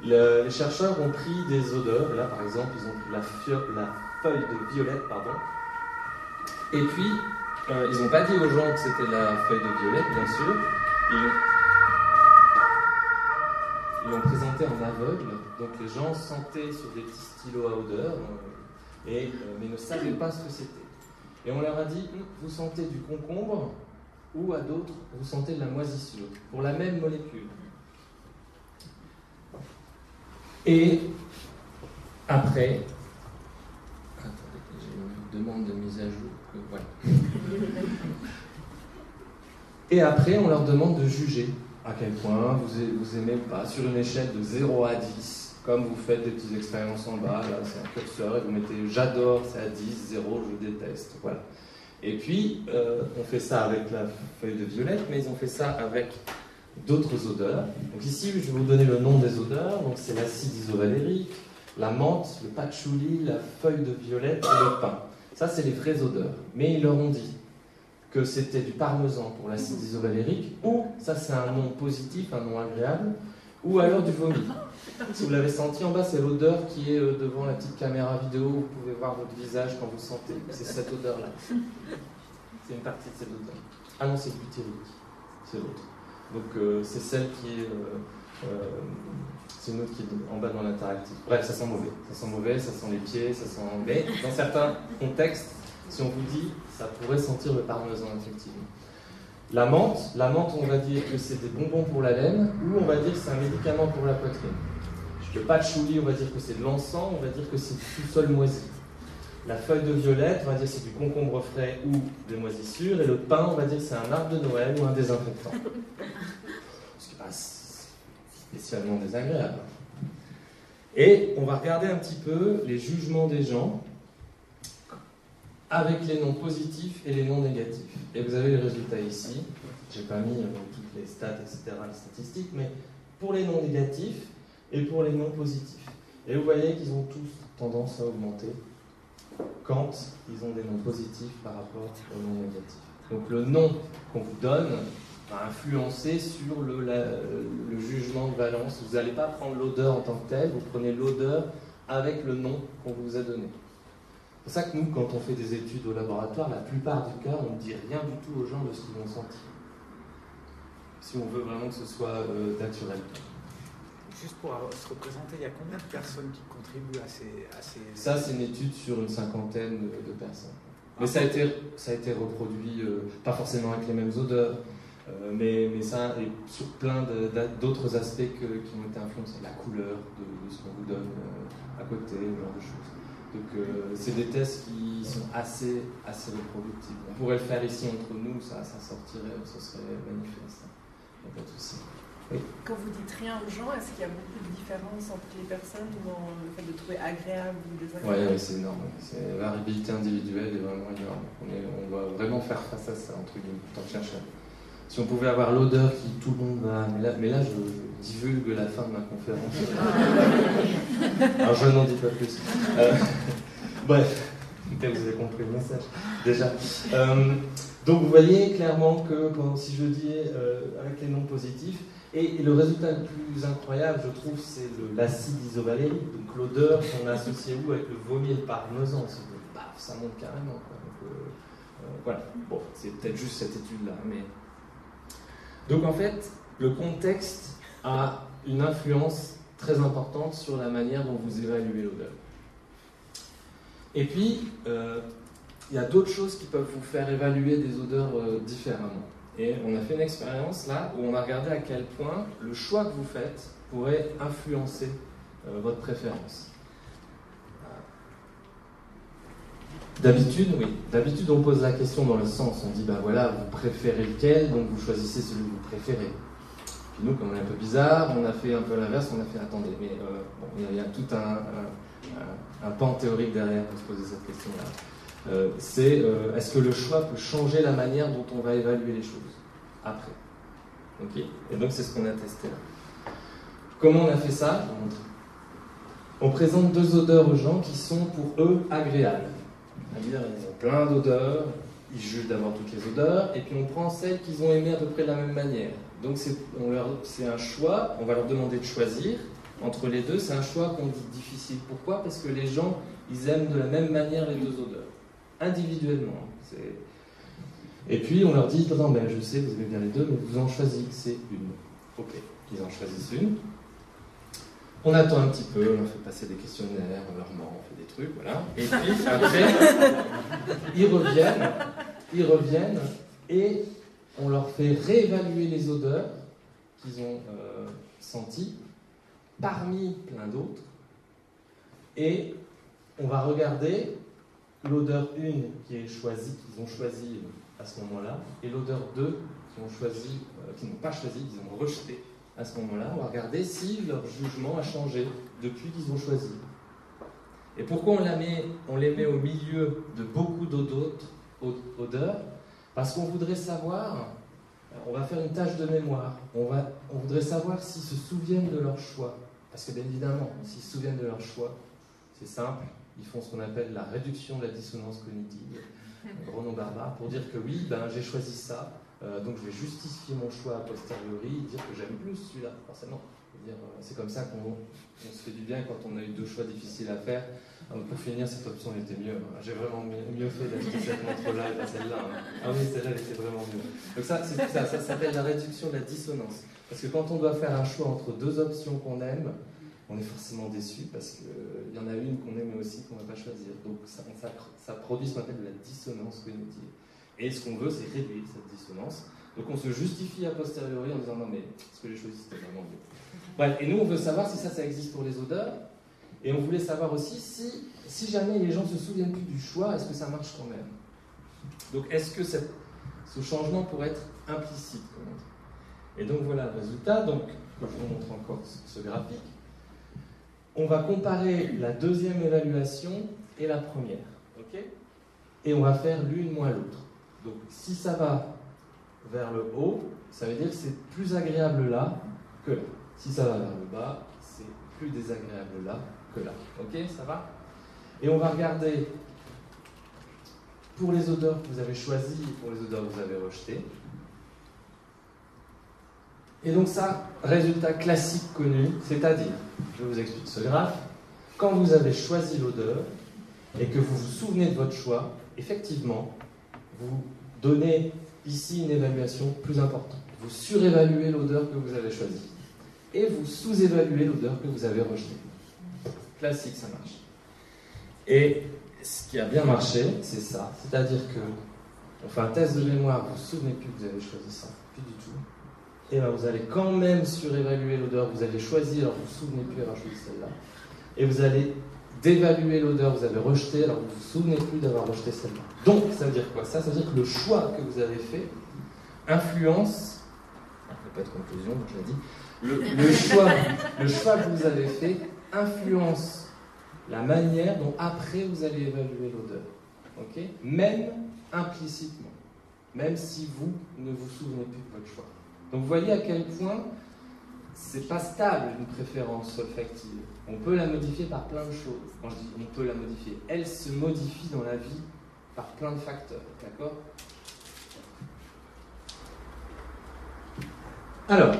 S2: les chercheurs ont pris des odeurs, là par exemple, ils ont pris la feuille de violette, et puis, ils n'ont pas dit aux gens que c'était la feuille de violette, bien sûr, ils l'ont présenté en aveugle, donc les gens sentaient sur des petits stylos à odeur, mais ne savaient pas ce que c'était. Et on leur a dit, vous sentez du concombre, ou à d'autres, vous sentez de la moisissure, pour la même molécule. Et après, attendez, j'ai une demande de mise à jour. Voilà. Et après, on leur demande de juger à quel point vous aimez ou pas, sur une échelle de 0 à 10. Comme vous faites des petites expériences en bas, là c'est un curseur, et vous mettez j'adore, c'est à 10, 0, je déteste. Voilà. Et puis, on fait ça avec la feuille de violette, mais ils ont fait ça avec d'autres odeurs. Donc ici, je vais vous donner le nom des odeurs. Donc c'est l'acide isovalérique, la menthe, le patchouli, la feuille de violette et le pin. Ça, c'est les vraies odeurs. Mais ils leur ont dit que c'était du parmesan pour l'acide isovalérique, ou, ça c'est un nom positif, un nom agréable, ou alors du vomi. Si vous l'avez senti en bas, c'est l'odeur qui est devant la petite caméra vidéo, vous pouvez voir votre visage quand vous sentez. C'est cette odeur-là. C'est une partie de cette odeur. Ah non, c'est le butyrique, c'est l'autre. Donc c'est celle qui est... c'est une autre qui est en bas dans l'interactif. Bref, ça sent mauvais. Ça sent mauvais, ça sent les pieds, ça sent... Mais dans certains contextes, si on vous dit, ça pourrait sentir le parmesan, effectivement. La menthe, on va dire que c'est des bonbons pour la laine, ou on va dire que c'est un médicament pour la poitrine. Le patchouli, on va dire que c'est de l'encens, on va dire que c'est du sous-sol moisi. La feuille de violette, on va dire que c'est du concombre frais ou des moisissures, et le pin, on va dire que c'est un arbre de Noël ou un désinfectant. Ce qui n'est pas spécialement désagréable. Et on va regarder un petit peu les jugements des gens avec les noms positifs et les noms négatifs. Et vous avez les résultats ici. Je n'ai pas mis toutes les stats, etc., les statistiques, mais pour les noms négatifs et pour les noms positifs. Et vous voyez qu'ils ont tous tendance à augmenter quand ils ont des noms positifs par rapport aux noms négatifs. Donc le nom qu'on vous donne va influencer sur le jugement de valence. Vous n'allez pas prendre l'odeur en tant que telle, vous prenez l'odeur avec le nom qu'on vous a donné. C'est pour ça que nous, quand on fait des études au laboratoire, la plupart du cas, on ne dit rien du tout aux gens de ce qu'ils vont sentir. Si on veut vraiment que ce soit naturel.
S4: Juste pour se représenter, il y a combien de personnes qui contribuent à ces...
S2: Ça, c'est une étude sur une cinquantaine de personnes. Mais ça a été reproduit, pas forcément avec les mêmes odeurs, mais ça, et sur plein d'autres aspects qui ont été influencés. La couleur de ce qu'on vous donne à côté, ce genre de choses. Donc c'est des tests qui sont assez reproductibles. On pourrait le faire ici entre nous, ça sortirait, ce serait manifeste. Il n'y a pas de souci. Oui.
S3: Quand vous dites rien aux gens, est-ce qu'il y a beaucoup de différences entre les personnes dans le fait de trouver agréable ou désagréable?
S2: Oui, c'est énorme. La variabilité individuelle est vraiment énorme. On doit vraiment faire face à ça, entre guillemets, en tant que chercheur. Si on pouvait avoir l'odeur qui tout le monde va... Mais là, je divulgue la fin de ma conférence. Alors, je n'en dis pas plus. Bref, vous avez compris le message, déjà. Donc, vous voyez clairement que, si je dis avec les noms positifs, et le résultat le plus incroyable, je trouve, c'est l'acide isovalérique, donc l'odeur qu'on a associée où avec le vomi et le parmesan. Ça monte carrément. Donc, voilà. Bon, c'est peut-être juste cette étude-là, mais... Donc en fait, le contexte a une influence très importante sur la manière dont vous évaluez l'odeur. Et puis, il y a d'autres choses qui peuvent vous faire évaluer des odeurs différemment. Et on a fait une expérience là où on a regardé à quel point le choix que vous faites pourrait influencer votre préférence. D'habitude, oui. D'habitude, on pose la question dans le sens, on dit, ben voilà, vous préférez lequel, donc vous choisissez celui que vous préférez. Puis nous, comme on est un peu bizarre, on a fait un peu l'inverse, on a fait, attendez, mais bon, il y a tout un pan théorique derrière pour se poser cette question-là. C'est, est-ce que le choix peut changer la manière dont on va évaluer les choses après? Okay. Et donc, c'est ce qu'on a testé là. Comment on a fait ça? Je vous montre. On présente deux odeurs aux gens qui sont pour eux agréables. C'est-à-dire, ils ont plein d'odeurs, ils jugent d'abord toutes les odeurs, et puis on prend celles qu'ils ont aimées à peu près de la même manière. Donc c'est un choix, on va leur demander de choisir entre les deux, c'est un choix qu'on dit difficile. Pourquoi? Parce que les gens, ils aiment de la même manière les deux odeurs, individuellement. Et puis on leur dit, non, ben, je sais, vous aimez bien les deux, mais vous en choisissez une. Ok, ils en choisissent une. On attend un petit peu, on leur fait passer des questionnaires, on leur ment, on fait des trucs, voilà. Et puis après, ils reviennent et on leur fait réévaluer les odeurs qu'ils ont senties parmi plein d'autres. Et on va regarder l'odeur 1 qui est choisie, qu'ils ont choisi à ce moment-là, et l'odeur 2 qui n'ont pas choisi, qu'ils ont rejeté. À ce moment-là, on va regarder si leur jugement a changé depuis qu'ils ont choisi. Et pourquoi on les met au milieu de beaucoup d'autres odeurs? Parce qu'on voudrait savoir, on va faire une tâche de mémoire, on voudrait savoir s'ils se souviennent de leur choix. Parce que bien évidemment, s'ils se souviennent de leur choix, c'est simple, ils font ce qu'on appelle la réduction de la dissonance cognitive, gros nom barbare, pour dire que oui, ben, j'ai choisi ça, donc je vais justifier mon choix a posteriori, dire que j'aime plus celui-là, forcément. C'est comme ça qu'on se fait du bien quand on a eu deux choix difficiles à faire. Alors, pour finir, cette option était mieux. J'ai vraiment mieux fait d'acheter cette montre-là et pas celle-là. Ah oui, celle-là, elle était vraiment mieux. Donc ça s'appelle la réduction de la dissonance. Parce que quand on doit faire un choix entre deux options qu'on aime, on est forcément déçu parce qu'il y en a une qu'on aime aussi qu'on ne va pas choisir. Donc ça produit ce qu'on appelle de la dissonance cognitive. Et ce qu'on veut, c'est réduire cette dissonance. Donc on se justifie a posteriori en disant non mais ce que j'ai choisi c'était vraiment mieux. Bref, et nous on veut savoir si ça existe pour les odeurs. Et on voulait savoir aussi si jamais les gens ne se souviennent plus du choix, est-ce que ça marche quand même? Donc est-ce que ce changement pourrait être implicite comme on dit? Et donc voilà le résultat. Donc je vous montre encore ce graphique. On va comparer la deuxième évaluation et la première. Okay, et on va faire l'une moins l'autre. Donc si ça va vers le haut, ça veut dire que c'est plus agréable là que là. Si ça va vers le bas, c'est plus désagréable là que là. Ok, ça va? Et on va regarder pour les odeurs que vous avez choisies et pour les odeurs que vous avez rejetées. Et donc ça, résultat classique connu, c'est-à-dire, je vous explique ce graphe, quand vous avez choisi l'odeur et que vous vous souvenez de votre choix, effectivement, vous donnez ici une évaluation plus importante. Vous surévaluez l'odeur que vous avez choisie. Et vous sous-évaluez l'odeur que vous avez rejetée. Classique, ça marche. Et ce qui a bien marché, c'est ça. C'est-à-dire que on fait un test de mémoire, vous ne vous souvenez plus que vous avez choisi ça. Plus du tout. Et bien vous allez quand même surévaluer l'odeur que vous avez choisie, alors vous ne vous souvenez plus avoir choisi celle-là. Et vous allez dévaluer l'odeur que vous avez rejetée, alors vous ne vous souvenez plus d'avoir rejeté celle-là. Donc, ça veut dire quoi? Ça veut dire que le choix que vous avez fait influence, il n'y a pas de conclusion, donc je l'ai dit, le choix que vous avez fait influence la manière dont après vous allez évaluer l'odeur. Okay, même implicitement, même si vous ne vous souvenez plus de votre choix. Donc vous voyez à quel point c'est pas stable une préférence olfactive. On peut la modifier par plein de choses. Quand je dis on peut la modifier, elle se modifie dans la vie par plein de facteurs. D'accord? Alors,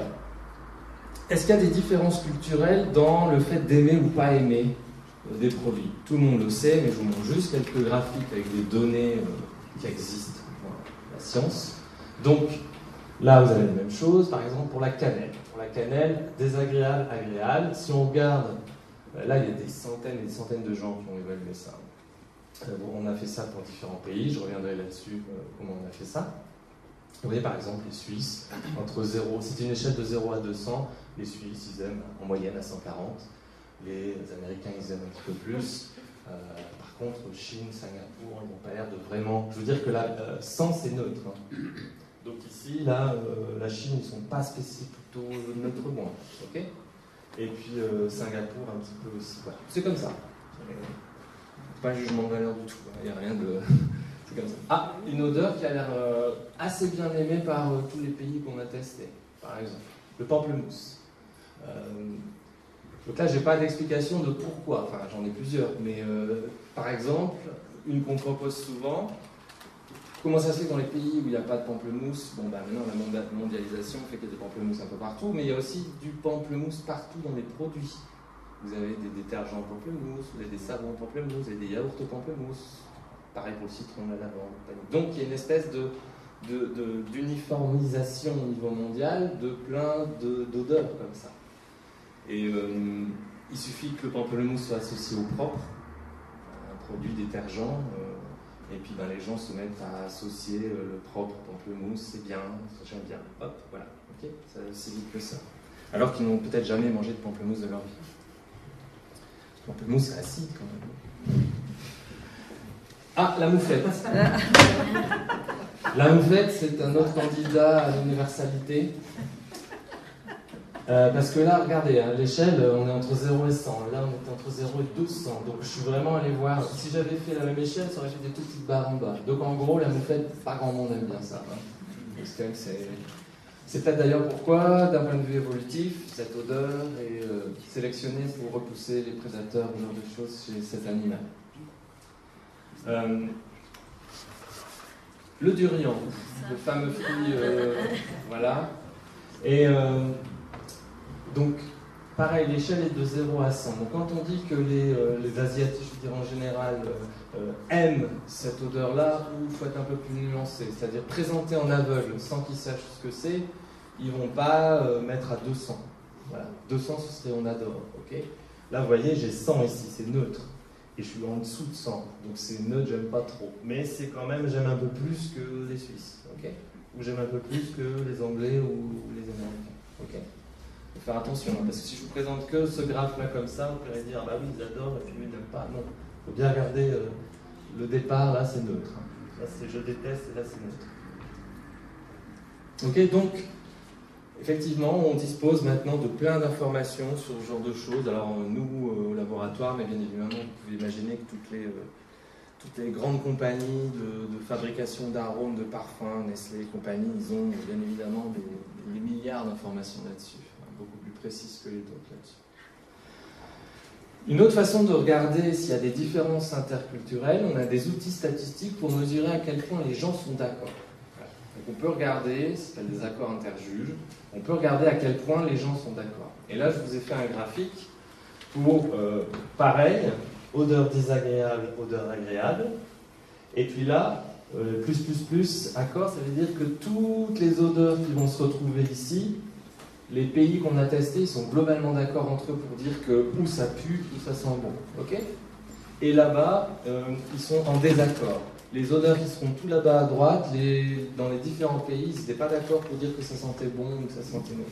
S2: est-ce qu'il y a des différences culturelles dans le fait d'aimer ou pas aimer des produits? Tout le monde le sait, mais je vous montre juste quelques graphiques avec des données qui existent dans la science. Donc, là, vous avez la même chose, par exemple, pour la cannelle. Pour la cannelle, désagréable, agréable. Si on regarde, là, il y a des centaines et des centaines de gens qui ont évalué ça. On a fait ça pour différents pays, je reviendrai là-dessus, comment on a fait ça. Vous voyez, par exemple, les Suisses, entre 0, c'est une échelle de 0 à 200, les Suisses, ils aiment en moyenne à 140. Les Américains, ils aiment un petit peu plus. Par contre, Chine, Singapour, ils n'ont pas l'air de vraiment... Je veux dire que là, 100, c'est neutre. Hein. Donc ici, là, la Chine, ils ne sont pas spécifiques, plutôt neutre moins. Okay, et puis Singapour, un petit peu aussi. Voilà. C'est comme ça. Pas un jugement de valeur du tout. Il n'y a rien de... C'est comme ça. Ah, une odeur qui a l'air assez bien aimée par tous les pays qu'on a testés. Par exemple, le pamplemousse. Donc là, je n'ai pas d'explication de pourquoi, enfin j'en ai plusieurs, mais par exemple, une qu'on propose souvent, comment ça se fait que dans les pays où il n'y a pas de pamplemousse? Bon, ben maintenant la mondialisation fait qu'il y a des pamplemousses un peu partout, mais il y a aussi du pamplemousse partout dans les produits. Vous avez des détergents pamplemousse, vous avez des savons pamplemousse, vous avez des yaourts pamplemousse, pareil pour le citron, la lavande. Donc il y a une espèce d'uniformisation au niveau mondial de plein d'odeurs comme ça. Et il suffit que le pamplemousse soit associé au propre, un produit détergent, et puis ben, les gens se mettent à associer le propre pamplemousse, c'est bien, j'aime bien, hop, voilà, ok, c'est aussi vite que ça. Alors qu'ils n'ont peut-être jamais mangé de pamplemousse de leur vie. Le pamplemousse, c'est acide quand même. Ah, la moufette. La moufette, c'est un autre candidat à l'universalité. Parce que là, regardez, à l'échelle, on est entre 0 et 100. Là, on est entre 0 et 200. Donc, je suis vraiment allé voir. Si j'avais fait la même échelle, ça aurait fait des toutes petites barres en bas. Donc, en gros, la moufette, pas grand monde aime bien ça. Hein. Parce que c'est peut-être d'ailleurs pourquoi, d'un point de vue évolutif, cette odeur est sélectionnée pour repousser les prédateurs, ce genre de choses chez cet animal. Le durian, le fameux fruit, voilà. Et donc, pareil, l'échelle est de 0 à 100. Donc quand on dit que les Asiatiques, je dirais en général, aiment cette odeur-là, il faut être un peu plus nuancé. C'est-à-dire présenter en aveugle sans qu'ils sachent ce que c'est, ils ne vont pas mettre à 200. Voilà. 200, ce serait on adore. Okay, là, vous voyez, j'ai 100 ici, c'est neutre. Et je suis en dessous de 100. Donc c'est neutre, j'aime pas trop. Mais c'est quand même, j'aime un peu plus que les Suisses. Okay, ou j'aime un peu plus que les Anglais ou les Américains. Okay, faut faire attention, parce que si je vous présente que ce graphe-là comme ça, vous pourrez dire, bah oui, ils adorent, et puis ils n'aiment pas. Non, il faut bien regarder le départ, là c'est neutre. Là c'est je déteste, et là c'est neutre. Ok, donc, effectivement, on dispose maintenant de plein d'informations sur ce genre de choses. Alors nous, au laboratoire, mais bien évidemment, vous pouvez imaginer que toutes les grandes compagnies de fabrication d'arômes, de parfums, Nestlé et compagnie, ils ont bien évidemment des milliards d'informations là-dessus, beaucoup plus précises que les autres là-dessus. Une autre façon de regarder s'il y a des différences interculturelles, on a des outils statistiques pour mesurer à quel point les gens sont d'accord. Donc on peut regarder, ça s'appelle des accords interjuges, on peut regarder à quel point les gens sont d'accord. Et là, je vous ai fait un graphique pour, pareil, odeur désagréable, odeur agréable. Et puis là, accord, ça veut dire que toutes les odeurs qui vont se retrouver ici, les pays qu'on a testés, ils sont globalement d'accord entre eux pour dire que où ça pue, où ça sent bon. Okay, et là-bas, ils sont en désaccord. Les odeurs qui seront tout là-bas à droite, dans les différents pays, ils n'étaient pas d'accord pour dire que ça sentait bon ou que ça sentait mauvais.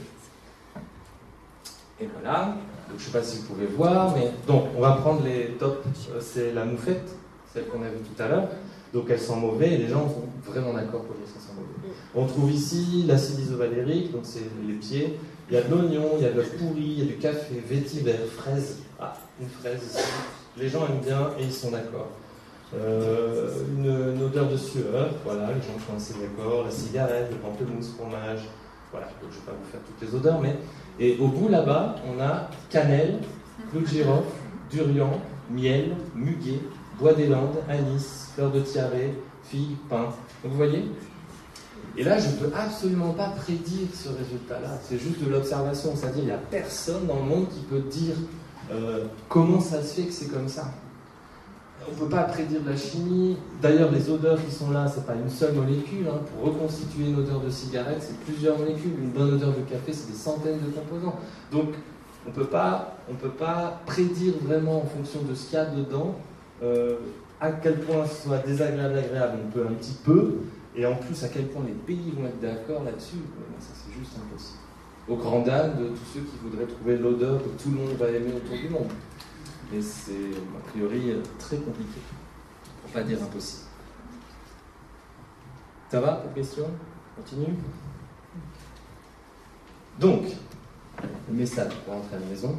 S2: Et voilà. Donc, je ne sais pas si vous pouvez voir, mais donc on va prendre les tops. C'est la moufette, celle qu'on a vue tout à l'heure. Donc elle sent mauvais et les gens sont vraiment d'accord pour dire que ça sent mauvais. On trouve ici l'acide isovalérique, donc c'est les pieds. Il y a de l'oignon, il y a de l'œuf pourri, il y a du café, vétiver, fraise. Ah, une fraise ici. Les gens aiment bien et ils sont d'accord. Une odeur de sueur, voilà, les gens sont assez d'accord. La cigarette, le pamplemousse, fromage. Voilà, donc je ne vais pas vous faire toutes les odeurs, mais. Et au bout là-bas, on a cannelle, clou de girofle, durian, miel, muguet, bois des Landes, anis, fleur de tiare, figue, pain. Donc vous voyez? Et là, je ne peux absolument pas prédire ce résultat-là. C'est juste de l'observation. C'est-à-dire qu'il n'y a personne dans le monde qui peut dire comment ça se fait que c'est comme ça. On ne peut pas prédire de la chimie. D'ailleurs, les odeurs qui sont là, ce n'est pas une seule molécule. Hein. Pour reconstituer une odeur de cigarette, c'est plusieurs molécules. Une bonne odeur de café, c'est des centaines de composants. Donc, on ne peut pas prédire vraiment en fonction de ce qu'il y a dedans à quel point ce soit désagréable, agréable. On peut un petit peu. Et en plus, à quel point les pays vont être d'accord là-dessus. Ça, c'est juste impossible. Au grand dam de tous ceux qui voudraient trouver l'odeur que tout le monde va aimer autour du monde. Mais c'est, a priori, très compliqué, pour ne pas dire impossible. Ça va, pas de questions? Continue. Donc, le message pour rentrer à la maison.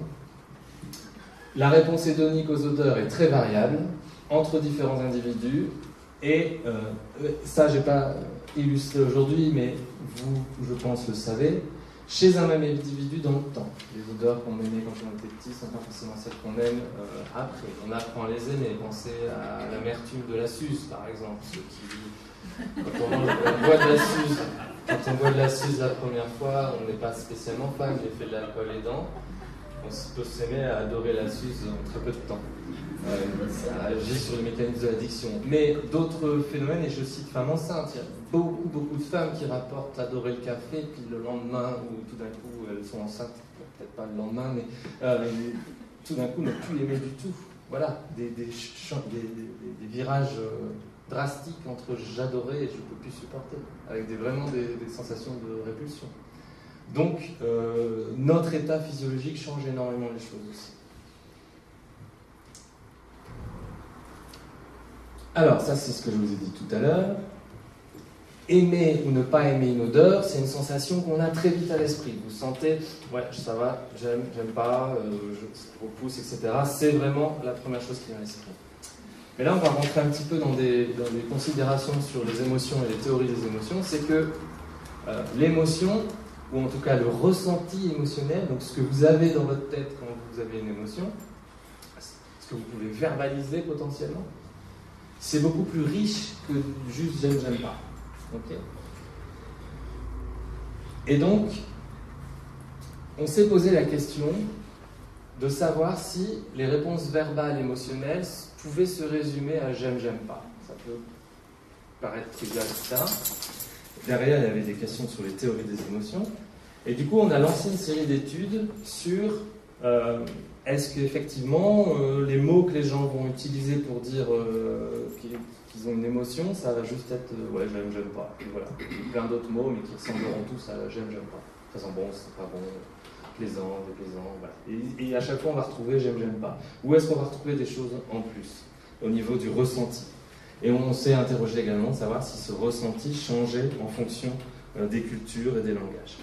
S2: La réponse hédonique aux odeurs est très variable entre différents individus. Et ça, je n'ai pas illustré aujourd'hui, mais vous, je pense, le savez. Chez un même individu dans le temps. Les odeurs qu'on aimait quand on était petit ne sont pas forcément celles qu'on aime après. On apprend à les aimer. Pensez à l'amertume de la suze, par exemple. Quand on boit de la suze la première fois, on n'est pas spécialement fan. L'effet de l'alcool aidant, on peut s'aimer à adorer la suze en très peu de temps. Ça agit sur le mécanisme de l'addiction. Mais d'autres phénomènes, et je cite femmes enceintes, il y a beaucoup de femmes qui rapportent adorer le café, puis le lendemain, ou tout d'un coup, elles sont enceintes, peut-être pas le lendemain, mais tout d'un coup, ne plus aimer du tout. Voilà, des virages drastiques entre j'adorais et je ne peux plus supporter, avec vraiment des sensations de répulsion. Donc, notre état physiologique change énormément les choses aussi. Alors, ça c'est ce que je vous ai dit tout à l'heure. Aimer ou ne pas aimer une odeur, c'est une sensation qu'on a très vite à l'esprit. Vous sentez, ouais, ça va, j'aime pas, ça repousse, etc. C'est vraiment la première chose qui vient à l'esprit. Mais là, on va rentrer un petit peu dans des considérations sur les émotions et les théories des émotions. C'est que l'émotion, ou en tout cas le ressenti émotionnel, donc ce que vous avez dans votre tête quand vous avez une émotion, ce que vous pouvez verbaliser potentiellement, c'est beaucoup plus riche que juste j'aime, j'aime pas. Okay. Et donc, on s'est posé la question de savoir si les réponses verbales émotionnelles pouvaient se résumer à j'aime, j'aime pas. Ça peut paraître trivial, etc. Derrière, il y avait des questions sur les théories des émotions. Et du coup, on a lancé une série d'études sur est-ce qu'effectivement, les mots que les gens vont utiliser pour dire qu'ils ont une émotion, ça va juste être ouais, j'aime, j'aime pas. Et voilà. Plein d'autres mots, mais qui ressembleront tous à j'aime, j'aime pas. Ça sent bon, c'est pas bon, plaisant, déplaisant, voilà. Et à chaque fois, on va retrouver j'aime, j'aime pas. Où est-ce qu'on va retrouver des choses en plus, au niveau du ressenti? Et on s'est interrogé également de savoir si ce ressenti changeait en fonction des cultures et des langages.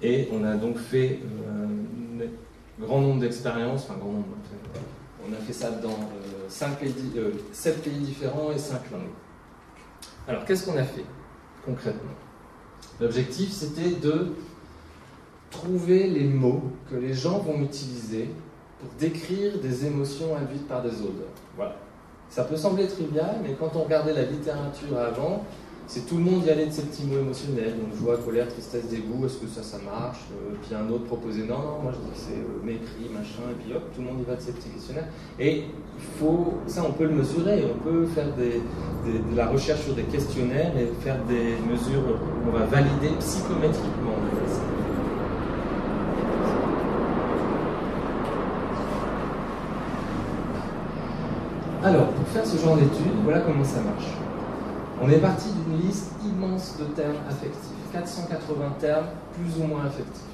S2: Et on a donc fait un grand nombre d'expériences, enfin grand nombre, on a fait ça dans 7 pays différents et 5 langues. Alors qu'est-ce qu'on a fait concrètement? L'objectif c'était de trouver les mots que les gens vont utiliser pour décrire des émotions induites par des odeurs. Voilà. Ça peut sembler trivial, mais quand on regardait la littérature avant, c'est tout le monde y allait de ces petits mots émotionnels, donc joie, colère, tristesse, dégoût, est-ce que ça marche? Puis un autre proposait non, moi je dis que c'est mépris, machin, et puis hop, tout le monde y va de ces petits questionnaires. Et ça on peut le mesurer, on peut faire de la recherche sur des questionnaires et faire des mesures qu'on va valider psychométriquement. Alors, pour faire ce genre d'études, voilà comment ça marche. On est parti d'une liste immense de termes affectifs, 480 termes plus ou moins affectifs.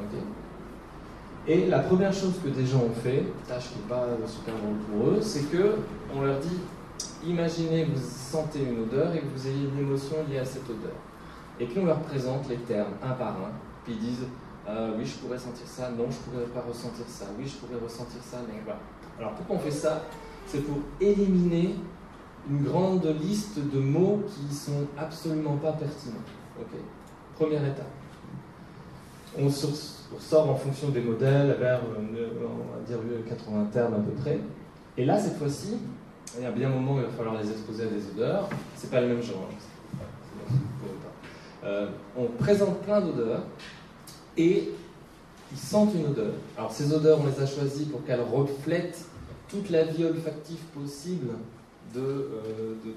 S2: Okay. Et la première chose que des gens ont fait, tâche qui n'est pas super drôle pour eux, c'est qu'on leur dit, imaginez que vous sentez une odeur et que vous ayez une émotion liée à cette odeur. Et puis on leur présente les termes un par un, puis ils disent, oui je pourrais sentir ça, non je pourrais pas ressentir ça, oui je pourrais ressentir ça, mais voilà. Alors pourquoi on fait ça? C'est pour éliminer une grande liste de mots qui ne sont absolument pas pertinents. Okay. Première étape. On sort en fonction des modèles vers, on va dire, 80 termes à peu près. Et là, cette fois-ci, il y a bien un moment où il va falloir les exposer à des odeurs. Ce n'est pas le même genre. On présente plein d'odeurs et ils sentent une odeur. Alors ces odeurs, on les a choisies pour qu'elles reflètent toute la vie olfactive possible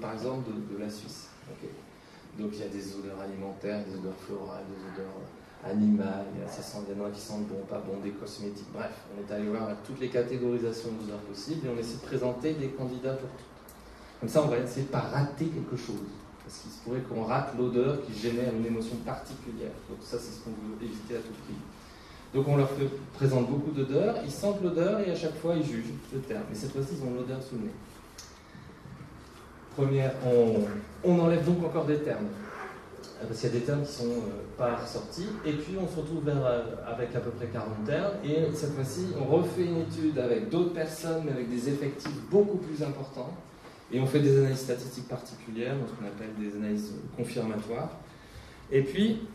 S2: par exemple, de la Suisse. Okay. Donc il y a des odeurs alimentaires, des odeurs florales, des odeurs animales, ça sent des noix qui sentent bon, pas bon, des cosmétiques, bref, on est allé voir toutes les catégorisations d'odeurs possibles et on essaie de présenter des candidats pour tout. Comme ça, on va essayer de ne pas rater quelque chose, parce qu'il se pourrait qu'on rate l'odeur qui génère une émotion particulière. Donc ça, c'est ce qu'on veut éviter à tout prix. Donc on leur présente beaucoup d'odeurs, ils sentent l'odeur et à chaque fois ils jugent le terme. Mais cette fois-ci, ils ont l'odeur sous le nez. Première, on enlève donc encore des termes, parce qu'il y a des termes qui ne sont pas ressortis, et puis on se retrouve avec à peu près 40 termes, et cette fois-ci, on refait une étude avec d'autres personnes, mais avec des effectifs beaucoup plus importants, et on fait des analyses statistiques particulières, ce qu'on appelle des analyses confirmatoires. Et puis,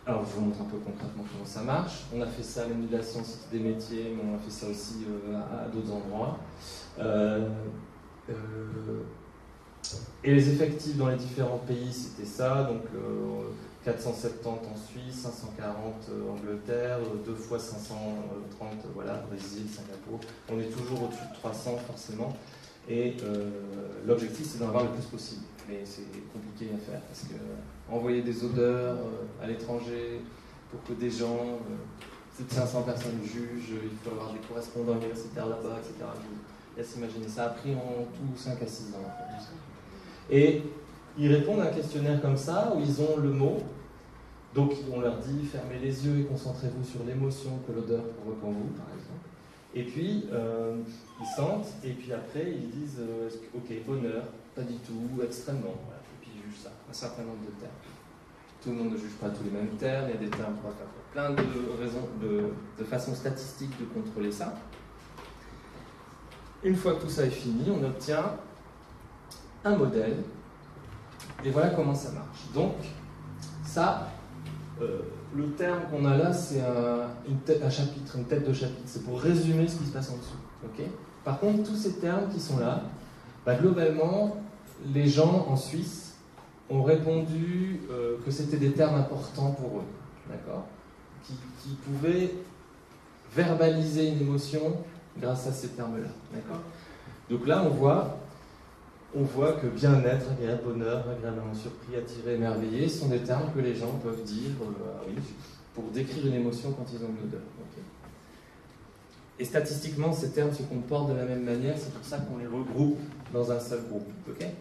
S2: alors je vous montre un peu concrètement comment ça marche. On a fait ça à l'Université de la Science et des Métiers, mais on a fait ça aussi à d'autres endroits. Et les effectifs dans les différents pays, c'était ça, donc 470 en Suisse, 540 Angleterre, 2 fois 530, voilà, Brésil, Singapour. On est toujours au-dessus de 300 forcément, et l'objectif c'est d'en avoir le plus possible. Mais c'est compliqué à faire, parce que envoyer des odeurs à l'étranger pour que des gens, 500 personnes jugent, il faut avoir des correspondants universitaires là-bas, etc. Laisse imaginer, ça a pris en tout 5 à 6 ans. En fait. Et ils répondent à un questionnaire comme ça, où ils ont le mot. Donc on leur dit, fermez les yeux et concentrez-vous sur l'émotion que l'odeur provoque en vous, par exemple. Et puis, ils sentent, et puis après, ils disent, ok, bonheur, pas du tout, extrêmement. Voilà. Et puis ils jugent ça, un certain nombre de termes. Tout le monde ne juge pas tous les mêmes termes, il y a des termes, plein de raisons, de façons statistiques de contrôler ça. Une fois que tout ça est fini, on obtient un modèle, et voilà comment ça marche. Donc, ça, le terme qu'on a là, c'est un chapitre, une tête de chapitre. C'est pour résumer ce qui se passe en dessous. Okay. Par contre, tous ces termes qui sont là, Globalement, les gens en Suisse ont répondu que c'était des termes importants pour eux, d'accord, qui pouvaient verbaliser une émotion grâce à ces termes-là, d'accord. Donc là, on voit que bien-être, agréable, bonheur, agréablement surpris, attiré, émerveillé sont des termes que les gens peuvent dire oui, pour décrire une émotion quand ils ont une odeur. Okay. Et statistiquement, ces termes se comportent de la même manière, c'est pour ça qu'on les regroupe dans un seul groupe. Okay.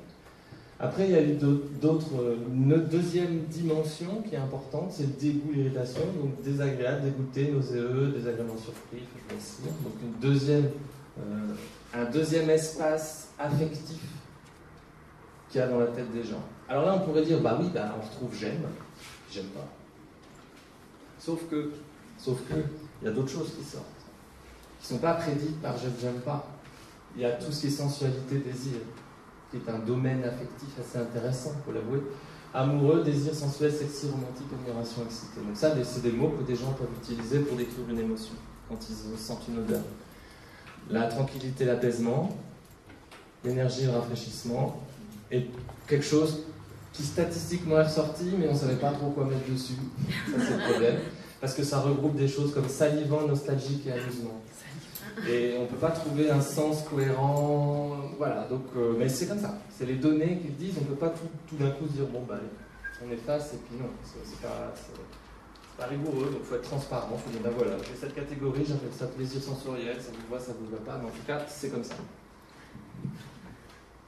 S2: Après, il y a eu une deuxième dimension qui est importante, c'est le dégoût, l'irritation, donc désagréable, dégoûté, nauséeux, désagréablement surpris, je vais dire. Donc un deuxième espace affectif qu'il y a dans la tête des gens. Alors là, on pourrait dire, on retrouve j'aime pas. Sauf que, il y a d'autres choses qui sortent, qui ne sont pas prédites par j'aime pas. Il y a tout ce qui est sensualité, désir, qui est un domaine affectif assez intéressant, il faut l'avouer. Amoureux, désir sensuel, sexy, romantique, admiration, excité. Donc ça, c'est des mots que des gens peuvent utiliser pour décrire une émotion, quand ils sentent une odeur. La tranquillité, l'apaisement, l'énergie, le rafraîchissement, et quelque chose qui statistiquement est ressorti, mais on ne savait pas trop quoi mettre dessus. Ça, c'est le problème. Parce que ça regroupe des choses comme salivant, nostalgique et amusement. Et on ne peut pas trouver un sens cohérent. Voilà, donc, mais c'est comme ça. C'est les données qu'ils disent. On ne peut pas tout d'un coup se dire, on efface, et puis non. C'est pas rigoureux, donc il faut être transparent. Il faut dire, voilà, j'ai cette catégorie, j'appelle ça plaisir sensoriel, ça vous va, ça vous va pas, mais en tout cas, c'est comme ça.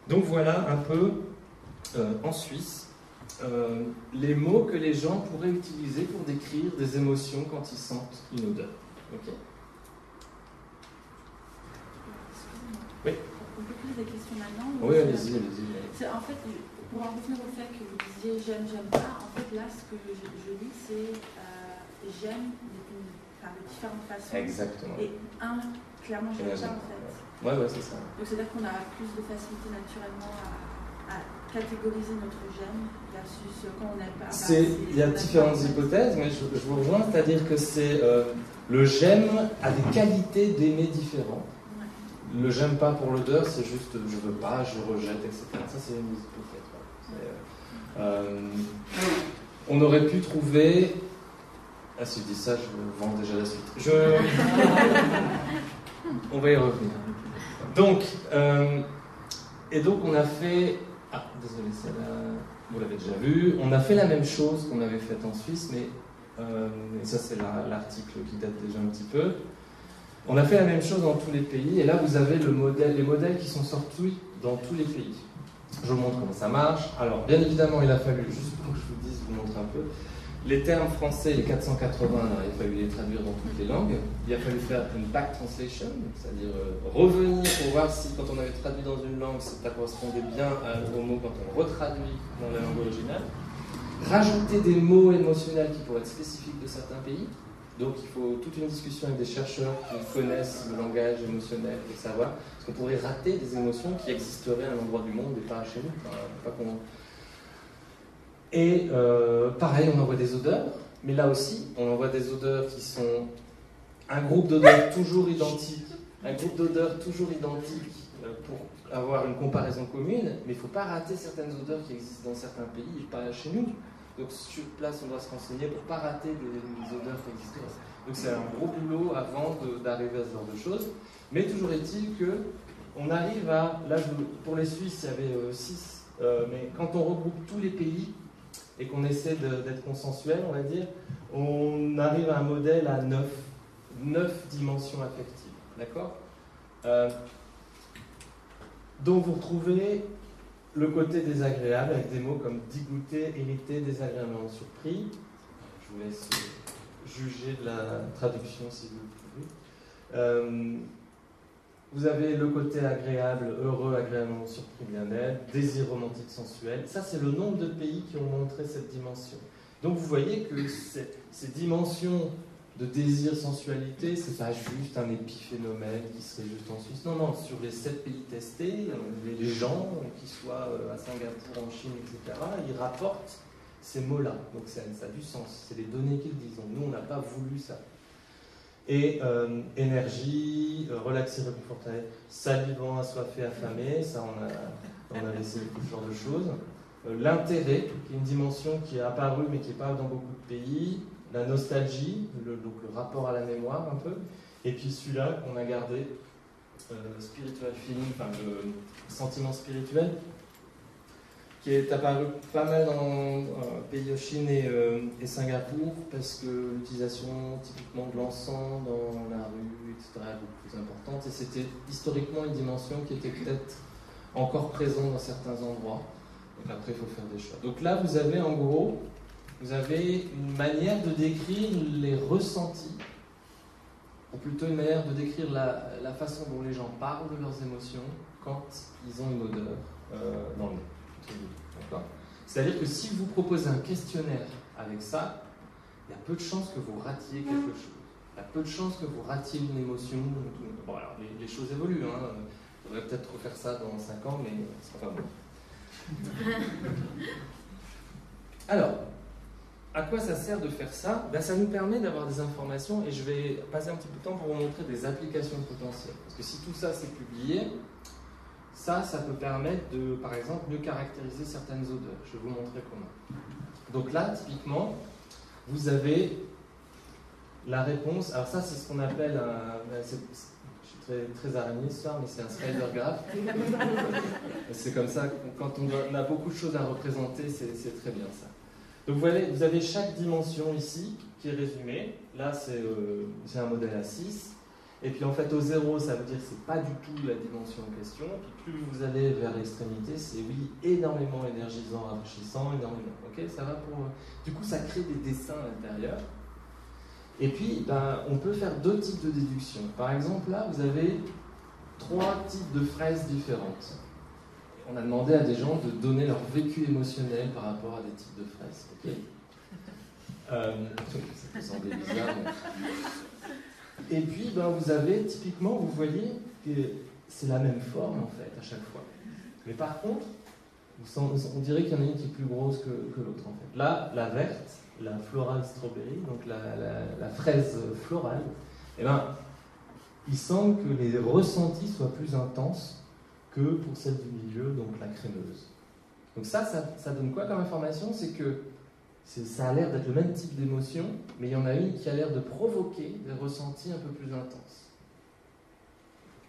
S2: Donc voilà un peu, en Suisse, les mots que les gens pourraient utiliser pour décrire des émotions quand ils sentent une odeur. Ok. Oui.
S5: On peut poser des questions maintenant.
S2: Oui, allez-y.
S5: En fait, pour en revenir au fait que vous disiez j'aime pas, en fait là, ce que je dis, c'est j'aime de différentes façons.
S2: Exactement.
S5: Et clairement, j'aime pas en fait.
S2: Ouais, c'est ça.
S5: Donc c'est-à-dire qu'on a plus de facilité naturellement à catégoriser notre j'aime versus quand on n'aime pas.
S2: Il y a différentes hypothèses, mais je vous rejoins, c'est-à-dire que le j'aime a des qualités d'aimer différentes. Ouais. Le j'aime pas pour l'odeur, c'est juste je veux pas, je rejette, etc. Ça, c'est une hypothèse. On aurait pu trouver. Ah, si je dis ça, je vends déjà la suite. On va y revenir. Donc, on a fait. Ah, désolé, celle-là, vous l'avez déjà vu. On a fait la même chose qu'on avait faite en Suisse, mais et ça, c'est l'article qui date déjà un petit peu. On a fait la même chose dans tous les pays, et là, vous avez les modèles qui sont sortis dans tous les pays. Je vous montre comment ça marche. Alors, bien évidemment, il a fallu, juste pour que je vous dise, je vous montre un peu. Les termes français, les 480, il a fallu les traduire dans toutes les langues. Il a fallu faire une back translation, c'est-à-dire revenir pour voir si, quand on avait traduit dans une langue, ça correspondait bien au mot quand on retraduit dans la langue originale. Rajouter des mots émotionnels qui pourraient être spécifiques de certains pays. Donc il faut toute une discussion avec des chercheurs qui connaissent le langage émotionnel pour savoir, parce qu'on pourrait rater des émotions qui existeraient à un endroit du monde et pas chez nous. Et pareil, on envoie des odeurs, mais là aussi, on envoie des odeurs qui sont un groupe d'odeurs toujours identiques, pour avoir une comparaison commune, mais il ne faut pas rater certaines odeurs qui existent dans certains pays et pas chez nous. Donc sur place, on doit se renseigner pour ne pas rater des odeurs qui existent. Donc c'est un gros boulot avant d'arriver à ce genre de choses. Mais toujours est-il qu'on arrive à... Là, pour les Suisses, il y avait 6. Mais quand on regroupe tous les pays et qu'on essaie d'être consensuel, on va dire, on arrive à un modèle à 9 dimensions affectives. D'accord ? Donc vous retrouvez le côté désagréable avec des mots comme dégoûté, irrité, désagréablement surpris. Je vous laisse juger de la traduction si vous le pouvez. Vous avez le côté agréable, heureux, agréablement surpris, bien-être, désir romantique, sensuel. Ça, c'est le nombre de pays qui ont montré cette dimension. Donc vous voyez que ces dimensions de désir, sensualité, c'est pas juste un épiphénomène qui serait juste en Suisse. Non, sur les 7 pays testés, les gens, qu'ils soient à Singapour, en Chine, etc., ils rapportent ces mots-là. Donc ça a du sens. C'est les données qu'ils disent. Donc, nous, on n'a pas voulu ça. Et énergie, relaxé, réconforté, salivant, assoiffé, affamé, ça on a laissé beaucoup de genre de choses. L'intérêt, qui est une dimension qui est apparue mais qui n'est pas dans beaucoup de pays. La nostalgie, donc le rapport à la mémoire un peu. Et puis celui-là qu'on a gardé, spiritual feeling, enfin le sentiment spirituel, qui est apparu pas mal dans pays de Chine et Singapour, parce que l'utilisation typiquement de l'encens dans la rue, etc., est beaucoup plus importante. Et c'était historiquement une dimension qui était peut-être encore présente dans certains endroits. Donc après, il faut faire des choix. Donc là, vous avez en gros, vous avez une manière de décrire les ressentis, ou plutôt une manière de décrire la façon dont les gens parlent de leurs émotions quand ils ont une odeur dans le nez. C'est-à-dire que si vous proposez un questionnaire avec ça, il y a peu de chances que vous ratiez quelque chose. Il y a peu de chances que vous ratiez une émotion. Bon, alors les choses évoluent. On devrait peut-être refaire ça dans 5 ans, mais c'est pas bon. Alors, à quoi ça sert de faire ça ? Ben, ça nous permet d'avoir des informations, et je vais passer un petit peu de temps pour vous montrer des applications potentielles. Parce que si tout ça c'est publié, ça peut permettre de, par exemple, mieux caractériser certaines odeurs. Je vais vous montrer comment. Donc là, typiquement, vous avez la réponse. Alors ça, c'est ce qu'on appelle je suis très araignée ce soir, mais c'est un spider graph. C'est comme ça, quand on a beaucoup de choses à représenter, c'est très bien ça. Donc vous avez chaque dimension ici qui est résumée. Là, c'est un modèle à 6. Et puis en fait, au 0, ça veut dire que ce n'est pas du tout la dimension en question. Puis plus vous allez vers l'extrémité, c'est oui, énormément énergisant, rafraîchissant, énormément. Ok, ça va pour. Du coup, ça crée des dessins à l'intérieur. Et puis, on peut faire 2 types de déduction. Par exemple, là, vous avez 3 types de fraises différentes. On a demandé à des gens de donner leur vécu émotionnel par rapport à des types de fraises. Ok. Ça peut sembler bizarre. Mais... Et puis, vous avez, typiquement, vous voyez que c'est la même forme, en fait, à chaque fois. Mais par contre, on dirait qu'il y en a une qui est plus grosse que l'autre, en fait. Là, la verte, la floral strawberry, donc la fraise florale, il semble que les ressentis soient plus intenses que pour celle du milieu, donc la crémeuse. Donc ça donne quoi comme information ? C'est que ça a l'air d'être le même type d'émotion, mais il y en a une qui a l'air de provoquer des ressentis un peu plus intenses.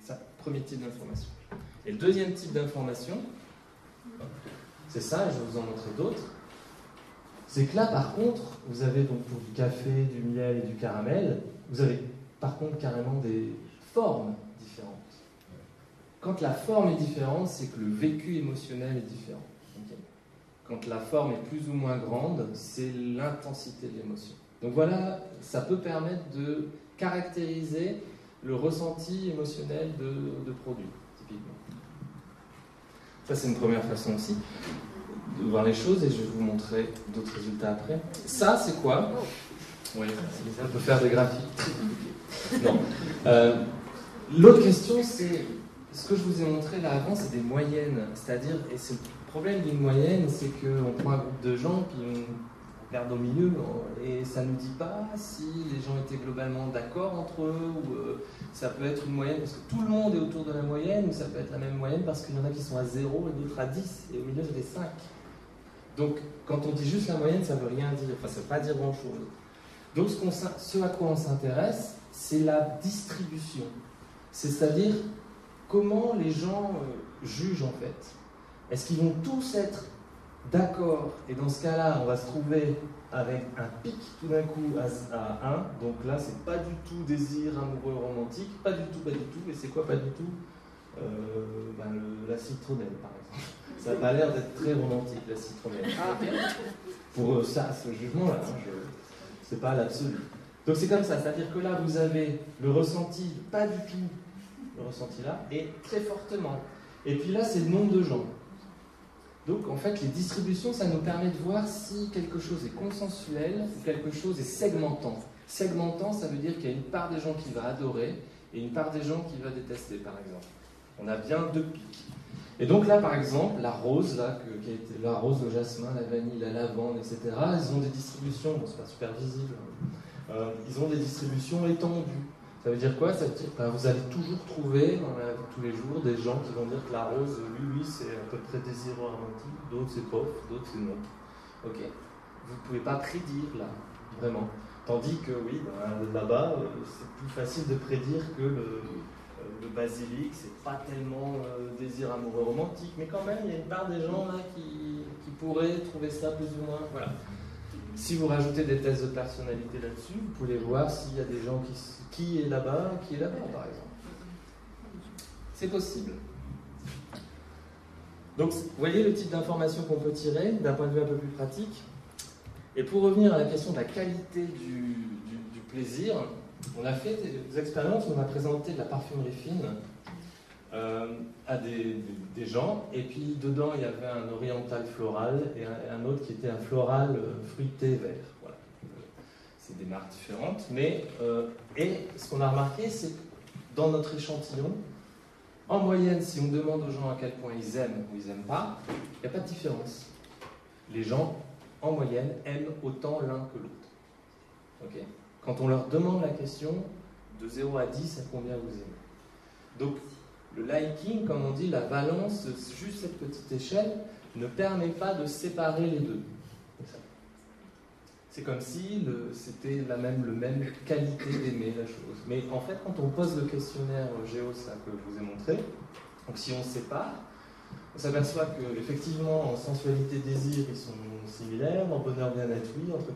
S2: Ça, premier type d'information. Et le deuxième type d'information, c'est ça, je vais vous en montrer d'autres, c'est que là, par contre, vous avez donc pour du café, du miel et du caramel, vous avez par contre carrément des formes différentes. Quand la forme est différente, c'est que le vécu émotionnel est différent. Quand la forme est plus ou moins grande, c'est l'intensité de l'émotion. Donc voilà, ça peut permettre de caractériser le ressenti émotionnel de produits, typiquement. Ça, c'est une première façon aussi de voir les choses, et je vais vous montrer d'autres résultats après. Ça, c'est quoi ? Oui, on peut faire des graphiques. Non. L'autre question, c'est... Ce que je vous ai montré là avant, c'est des moyennes. C'est-à-dire, et c'est le problème d'une moyenne, c'est qu'on prend un groupe de gens, puis on regarde au milieu, et ça ne nous dit pas si les gens étaient globalement d'accord entre eux, ou ça peut être une moyenne parce que tout le monde est autour de la moyenne, ou ça peut être la même moyenne parce qu'il y en a qui sont à 0 et d'autres à 10, et au milieu, c'est des 5. Donc, quand on dit juste la moyenne, ça ne veut rien dire, enfin, ça ne veut pas dire grand-chose. Donc, ce à quoi on s'intéresse, c'est la distribution. C'est-à-dire comment les gens jugent en fait. Est-ce qu'ils vont tous être d'accord? Et dans ce cas-là, on va se trouver avec un pic tout d'un coup à 1. Donc là, c'est pas du tout désir amoureux romantique, pas du tout. Et c'est quoi pas du tout? La citronnelle, par exemple. Ça n'a pas l'air d'être très romantique, la citronnelle. Pour ça, ce jugement-là, c'est pas l'absolu. Donc c'est comme ça, c'est-à-dire que là, vous avez le ressenti, pas du tout le ressenti là, et très fortement. Et puis là, c'est le nombre de gens. Donc en fait, les distributions, ça nous permet de voir si quelque chose est consensuel ou quelque chose est segmentant. Segmentant, ça veut dire qu'il y a une part des gens qui va adorer et une part des gens qui va détester, par exemple. On a bien 2 pics. Et donc là, par exemple, la rose, là, qui a été la rose, le jasmin, la vanille, la lavande, etc., elles ont des distributions, bon, c'est pas super visible, ils ont des distributions étendues. Ça veut dire quoi? Ça veut dire que vous allez toujours trouver dans la vie de tous les jours des gens qui vont dire que la rose, oui, c'est à peu près désireux romantique, d'autres c'est pof, d'autres c'est non. Ok. Vous ne pouvez pas prédire là, vraiment. Tandis que oui, là-bas, c'est plus facile de prédire que le basilic, c'est pas tellement désir amoureux romantique, mais quand même, il y a une part des gens là qui pourraient trouver ça plus ou moins. Voilà. Si vous rajoutez des tests de personnalité là-dessus, vous pouvez voir s'il y a des gens qui est là-bas, par exemple. C'est possible. Donc, vous voyez le type d'information qu'on peut tirer d'un point de vue un peu plus pratique. Et pour revenir à la question de la qualité du plaisir, on a fait des expériences où on a présenté de la parfumerie fine à des gens, et puis dedans il y avait un oriental floral et un autre qui était un floral fruité vert. Voilà. C'est des marques différentes, mais et ce qu'on a remarqué, c'est que dans notre échantillon, en moyenne, si on demande aux gens à quel point ils aiment ou ils n'aiment pas, il n'y a pas de différence. Les gens, en moyenne, aiment autant l'un que l'autre. Okay. Quand on leur demande la question, de 0 à 10, à combien vous aimez? Donc, le liking, comme on dit, la valence, juste cette petite échelle, ne permet pas de séparer les deux. C'est comme si c'était la même qualité d'aimer la chose. Mais en fait, quand on pose le questionnaire GEOS que je vous ai montré, donc si on sépare, on s'aperçoit qu'effectivement, en sensualité, désir, ils sont similaires, en bonheur, bien-être, oui, entre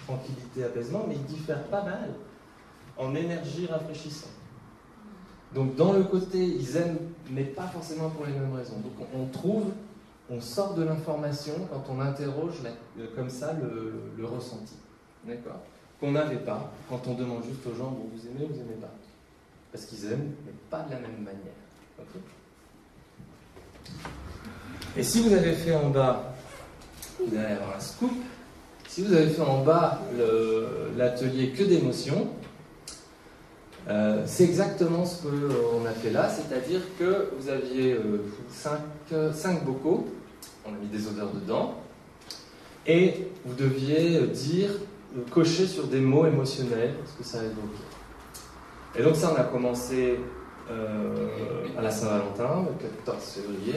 S2: tranquillité, apaisement, mais ils diffèrent pas mal en énergie rafraîchissante. Donc dans le côté, ils aiment, mais pas forcément pour les mêmes raisons. Donc on sort de l'information quand on interroge comme ça le ressenti. D'accord? Qu'on n'avait pas quand on demande juste aux gens, bon, vous aimez ou vous n'aimez pas? Parce qu'ils aiment, mais pas de la même manière. Okay? Et si vous avez fait en bas, vous allez avoir un scoop, si vous avez fait en bas l'atelier que d'émotions, c'est exactement ce qu'on a fait là, c'est-à-dire que vous aviez 5 bocaux, on a mis des odeurs dedans, et vous deviez cocher sur des mots émotionnels, ce que ça évoquait. Et donc ça, on a commencé à la Saint-Valentin, le 14 février,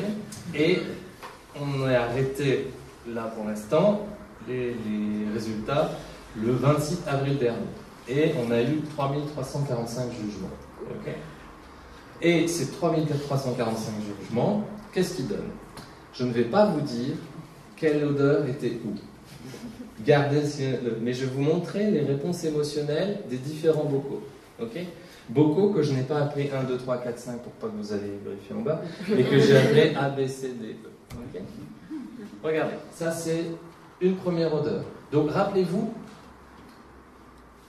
S2: et on est arrêté là pour l'instant, les résultats, le 26 avril dernier. Et on a eu 3345 jugements. Okay. Et ces 3345 jugements, qu'est-ce qu'ils donnent? Je ne vais pas vous dire quelle odeur était où. Gardez mais je vais vous montrer les réponses émotionnelles des différents bocaux. Okay. Bocaux que je n'ai pas appelés 1, 2, 3, 4, 5 pour pas que vous allez vérifier en bas, mais que j'ai appelé A, B, C, D, E. Okay. Regardez, ça c'est une première odeur. Donc rappelez-vous,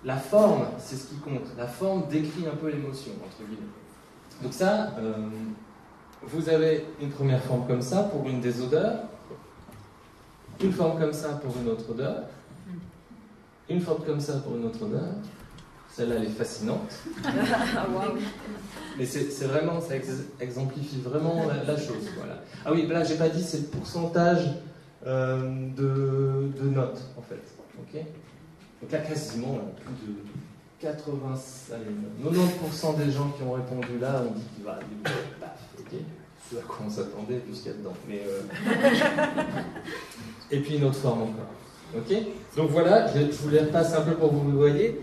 S2: la forme, c'est ce qui compte. La forme décrit un peu l'émotion, entre guillemets. Donc ça, vous avez une première forme comme ça pour une des odeurs, une forme comme ça pour une autre odeur, une forme comme ça pour une autre odeur. Celle-là, elle est fascinante. Mais c'est vraiment, ça exemplifie vraiment la chose. Voilà. Ah oui, là, j'ai pas dit, c'est le pourcentage de notes, en fait. Okay. Donc là, quasiment, plus de 90% des gens qui ont répondu là ont dit qu'il va aller paf, ok. Ce à quoi on s'attendait, plus qu'il y a dedans. Mais, et puis une autre forme encore. Ok. Donc voilà, je vous les repasse un peu pour que vous le voyez.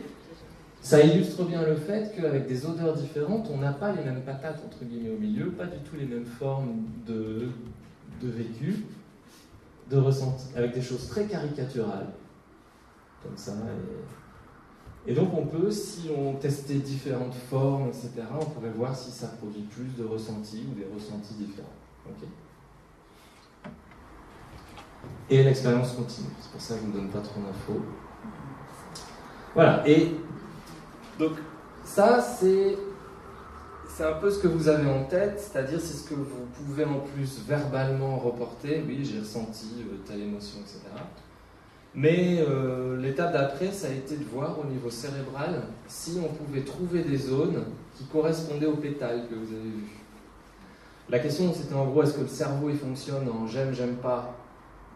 S2: Ça illustre bien le fait qu'avec des odeurs différentes, on n'a pas les mêmes patates entre guillemets au milieu, pas du tout les mêmes formes de vécu, de ressenti, avec des choses très caricaturales. Comme ça, et donc on peut, si on testait différentes formes, etc., on pourrait voir si ça produit plus de ressentis ou des ressentis différents. Okay. Et l'expérience continue, c'est pour ça que je ne vous donne pas trop d'infos. Voilà, et donc ça c'est un peu ce que vous avez en tête, c'est-à-dire c'est ce que vous pouvez en plus verbalement reporter, oui j'ai ressenti telle émotion, etc. Mais l'étape d'après, ça a été de voir au niveau cérébral si on pouvait trouver des zones qui correspondaient aux pétales que vous avez vus. La question c'était en gros, est-ce que le cerveau il fonctionne en j'aime, j'aime pas,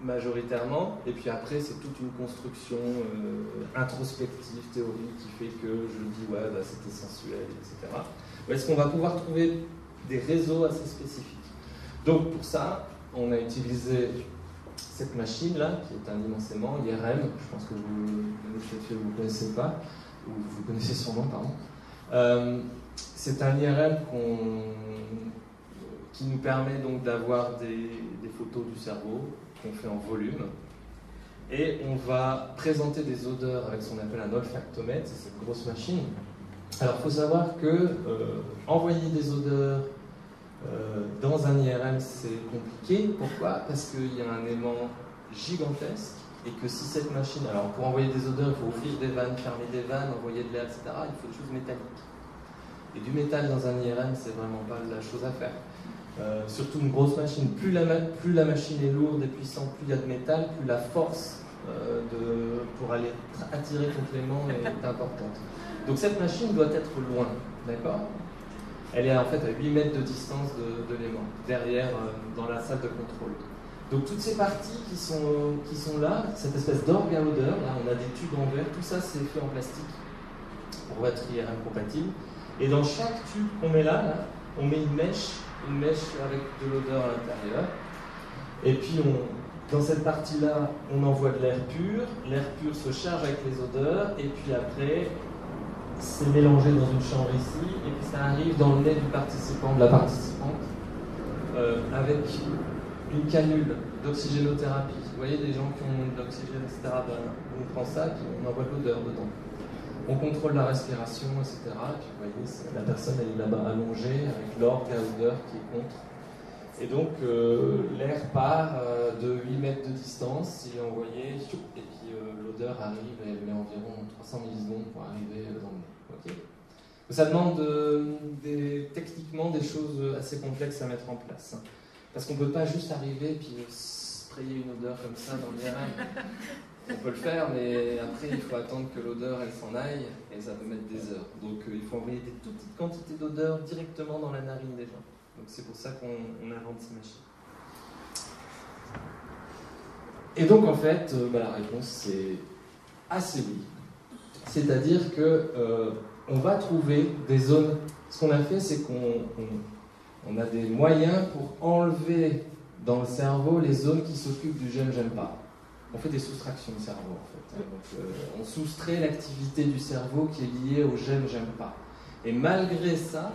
S2: majoritairement, et puis après c'est toute une construction introspective, théorique, qui fait que je dis ouais, bah, c'était sensuel, etc. Ou est-ce qu'on va pouvoir trouver des réseaux assez spécifiques? Donc pour ça, on a utilisé cette machine-là, qui est un immense aimant, IRM, je pense que vous ne connaissez pas, ou vous connaissez sûrement, pardon. C'est un IRM qui nous permet donc d'avoir des photos du cerveau qu'on fait en volume. Et on va présenter des odeurs avec ce qu'on appelle un olfactomètre, c'est cette grosse machine. Alors il faut savoir que envoyer des odeurs dans un IRM c'est compliqué. Pourquoi? Parce qu'il y a un aimant gigantesque et que si cette machine... Alors pour envoyer des odeurs, il faut ouvrir des vannes, fermer des vannes, envoyer de l'air, etc. Il faut des choses métalliques. Et du métal dans un IRM, c'est vraiment pas la chose à faire. Surtout une grosse machine, plus la machine est lourde et puissante, plus il y a de métal, plus la force pour aller attirer contre l'aimant est importante. Donc cette machine doit être loin, d'accord? Elle est en fait à 8 mètres de distance de l'aimant, derrière, dans la salle de contrôle. Donc toutes ces parties qui sont là, cette espèce d'orgue à odeur, là on a des tubes en verre, tout ça c'est fait en plastique pour être IRM compatible. Et dans chaque tube qu'on met là, on met une mèche avec de l'odeur à l'intérieur. Et puis dans cette partie-là, on envoie de l'air pur. L'air pur se charge avec les odeurs, et puis après, c'est mélangé dans une chambre ici, et puis ça arrive dans le nez du participant, de la participante, avec une canule d'oxygénothérapie. Vous voyez des gens qui ont de l'oxygène, etc. Ben, on prend ça, puis on envoie de l'odeur dedans. On contrôle la respiration, etc. Puis vous voyez, la personne elle est là-bas allongée avec l'orgue à odeur qui est contre. Et donc l'air part de 8 mètres de distance, il est envoyé, et puis l'odeur arrive et elle met environ 300 millisecondes pour arriver dans le nez. Okay. Ça demande techniquement des choses assez complexes à mettre en place. Hein. Parce qu'on ne peut pas juste arriver et puis sprayer une odeur comme ça dans l'IRM. On peut le faire, mais après il faut attendre que l'odeur elle s'en aille et ça peut mettre des heures. Donc il faut envoyer des toutes petites quantités d'odeur directement dans la narine des gens. Donc c'est pour ça qu'on invente ces machines. Et donc en fait, la réponse c'est assez oui. C'est-à-dire que on va trouver des zones. Ce qu'on a fait, c'est qu'on a des moyens pour enlever dans le cerveau les zones qui s'occupent du j'aime pas. On fait des soustractions du cerveau en fait. Donc, on soustrait l'activité du cerveau qui est liée au j'aime pas. Et malgré ça,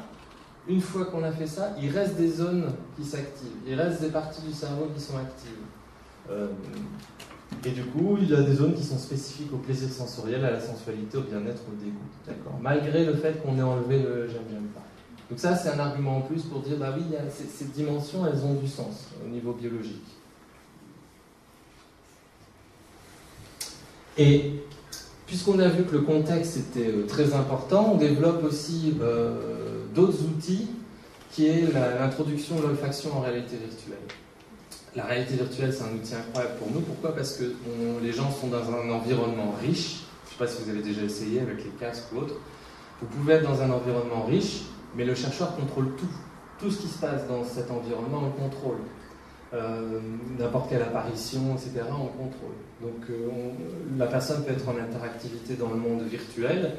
S2: une fois qu'on a fait ça, il reste des zones qui s'activent. Il reste des parties du cerveau qui sont actives. Et du coup, il y a des zones qui sont spécifiques au plaisir sensoriel, à la sensualité, au bien-être, au dégoût. D'accord ? Malgré le fait qu'on ait enlevé le j'aime pas. Donc ça, c'est un argument en plus pour dire, bah oui, ces dimensions, elles ont du sens au niveau biologique. Et puisqu'on a vu que le contexte était très important, on développe aussi d'autres outils qui est l'introduction de l'olfaction en réalité virtuelle. La réalité virtuelle, c'est un outil incroyable pour nous. Pourquoi ? Parce que les gens sont dans un environnement riche. Je ne sais pas si vous avez déjà essayé avec les casques ou autres. Vous pouvez être dans un environnement riche, mais le chercheur contrôle tout. Tout ce qui se passe dans cet environnement, on le contrôle. N'importe quelle apparition, etc., on contrôle. Donc la personne peut être en interactivité dans le monde virtuel,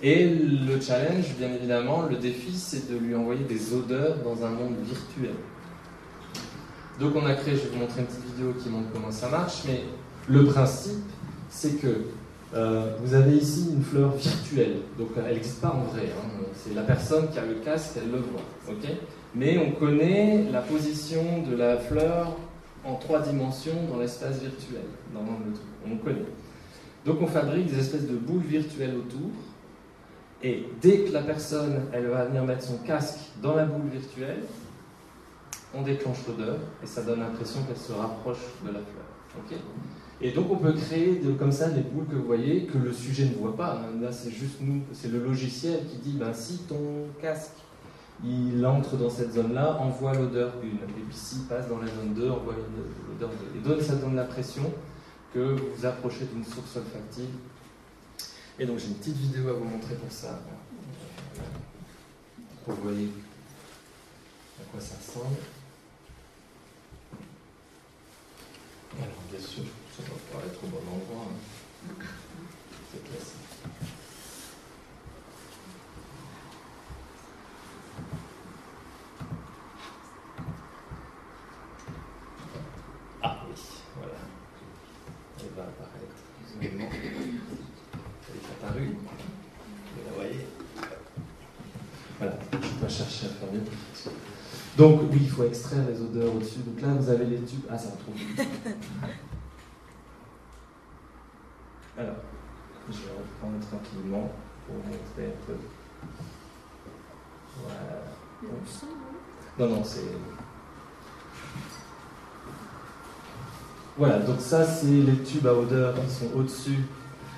S2: et le challenge, bien évidemment, le défi, c'est de lui envoyer des odeurs dans un monde virtuel. Donc on a créé, je vais vous montrer une petite vidéo qui montre comment ça marche, mais le principe, c'est que vous avez ici une fleur virtuelle, donc elle n'existe pas en vrai, hein. C'est la personne qui a le casque, elle le voit, ok ? Mais on connaît la position de la fleur en 3 dimensions dans l'espace virtuel, dans le truc. On connaît. Donc on fabrique des espèces de boules virtuelles autour, et dès que la personne elle va venir mettre son casque dans la boule virtuelle, on déclenche l'odeur, et ça donne l'impression qu'elle se rapproche de la fleur. Okay ? Et donc on peut créer comme ça des boules que vous voyez, que le sujet ne voit pas. Là c'est juste nous, c'est le logiciel qui dit, si ton casque il entre dans cette zone-là, envoie l'odeur 1. Et puis s'il passe dans la zone 2, envoie l'odeur 2. Et donc ça donne l'impression que vous vous approchez d'une source olfactive. Et donc j'ai une petite vidéo à vous montrer pour ça. Pour que vous voyez à quoi ça ressemble. Alors bien sûr, ça va pas être au bon endroit. Hein. C'est classique. Ah oui, voilà. Elle va apparaître visuellement. Elle est apparue. Vous la voyez. Voilà, je vais chercher à faire mieux. Donc oui, il faut extraire les odeurs au-dessus. Donc là, vous avez les tubes. Ah, ça va trop vite. Alors, je vais reprendre tranquillement pour vous montrer un peu. Voilà. Non, c'est... Voilà, donc ça, c'est les tubes à odeur qui sont au-dessus.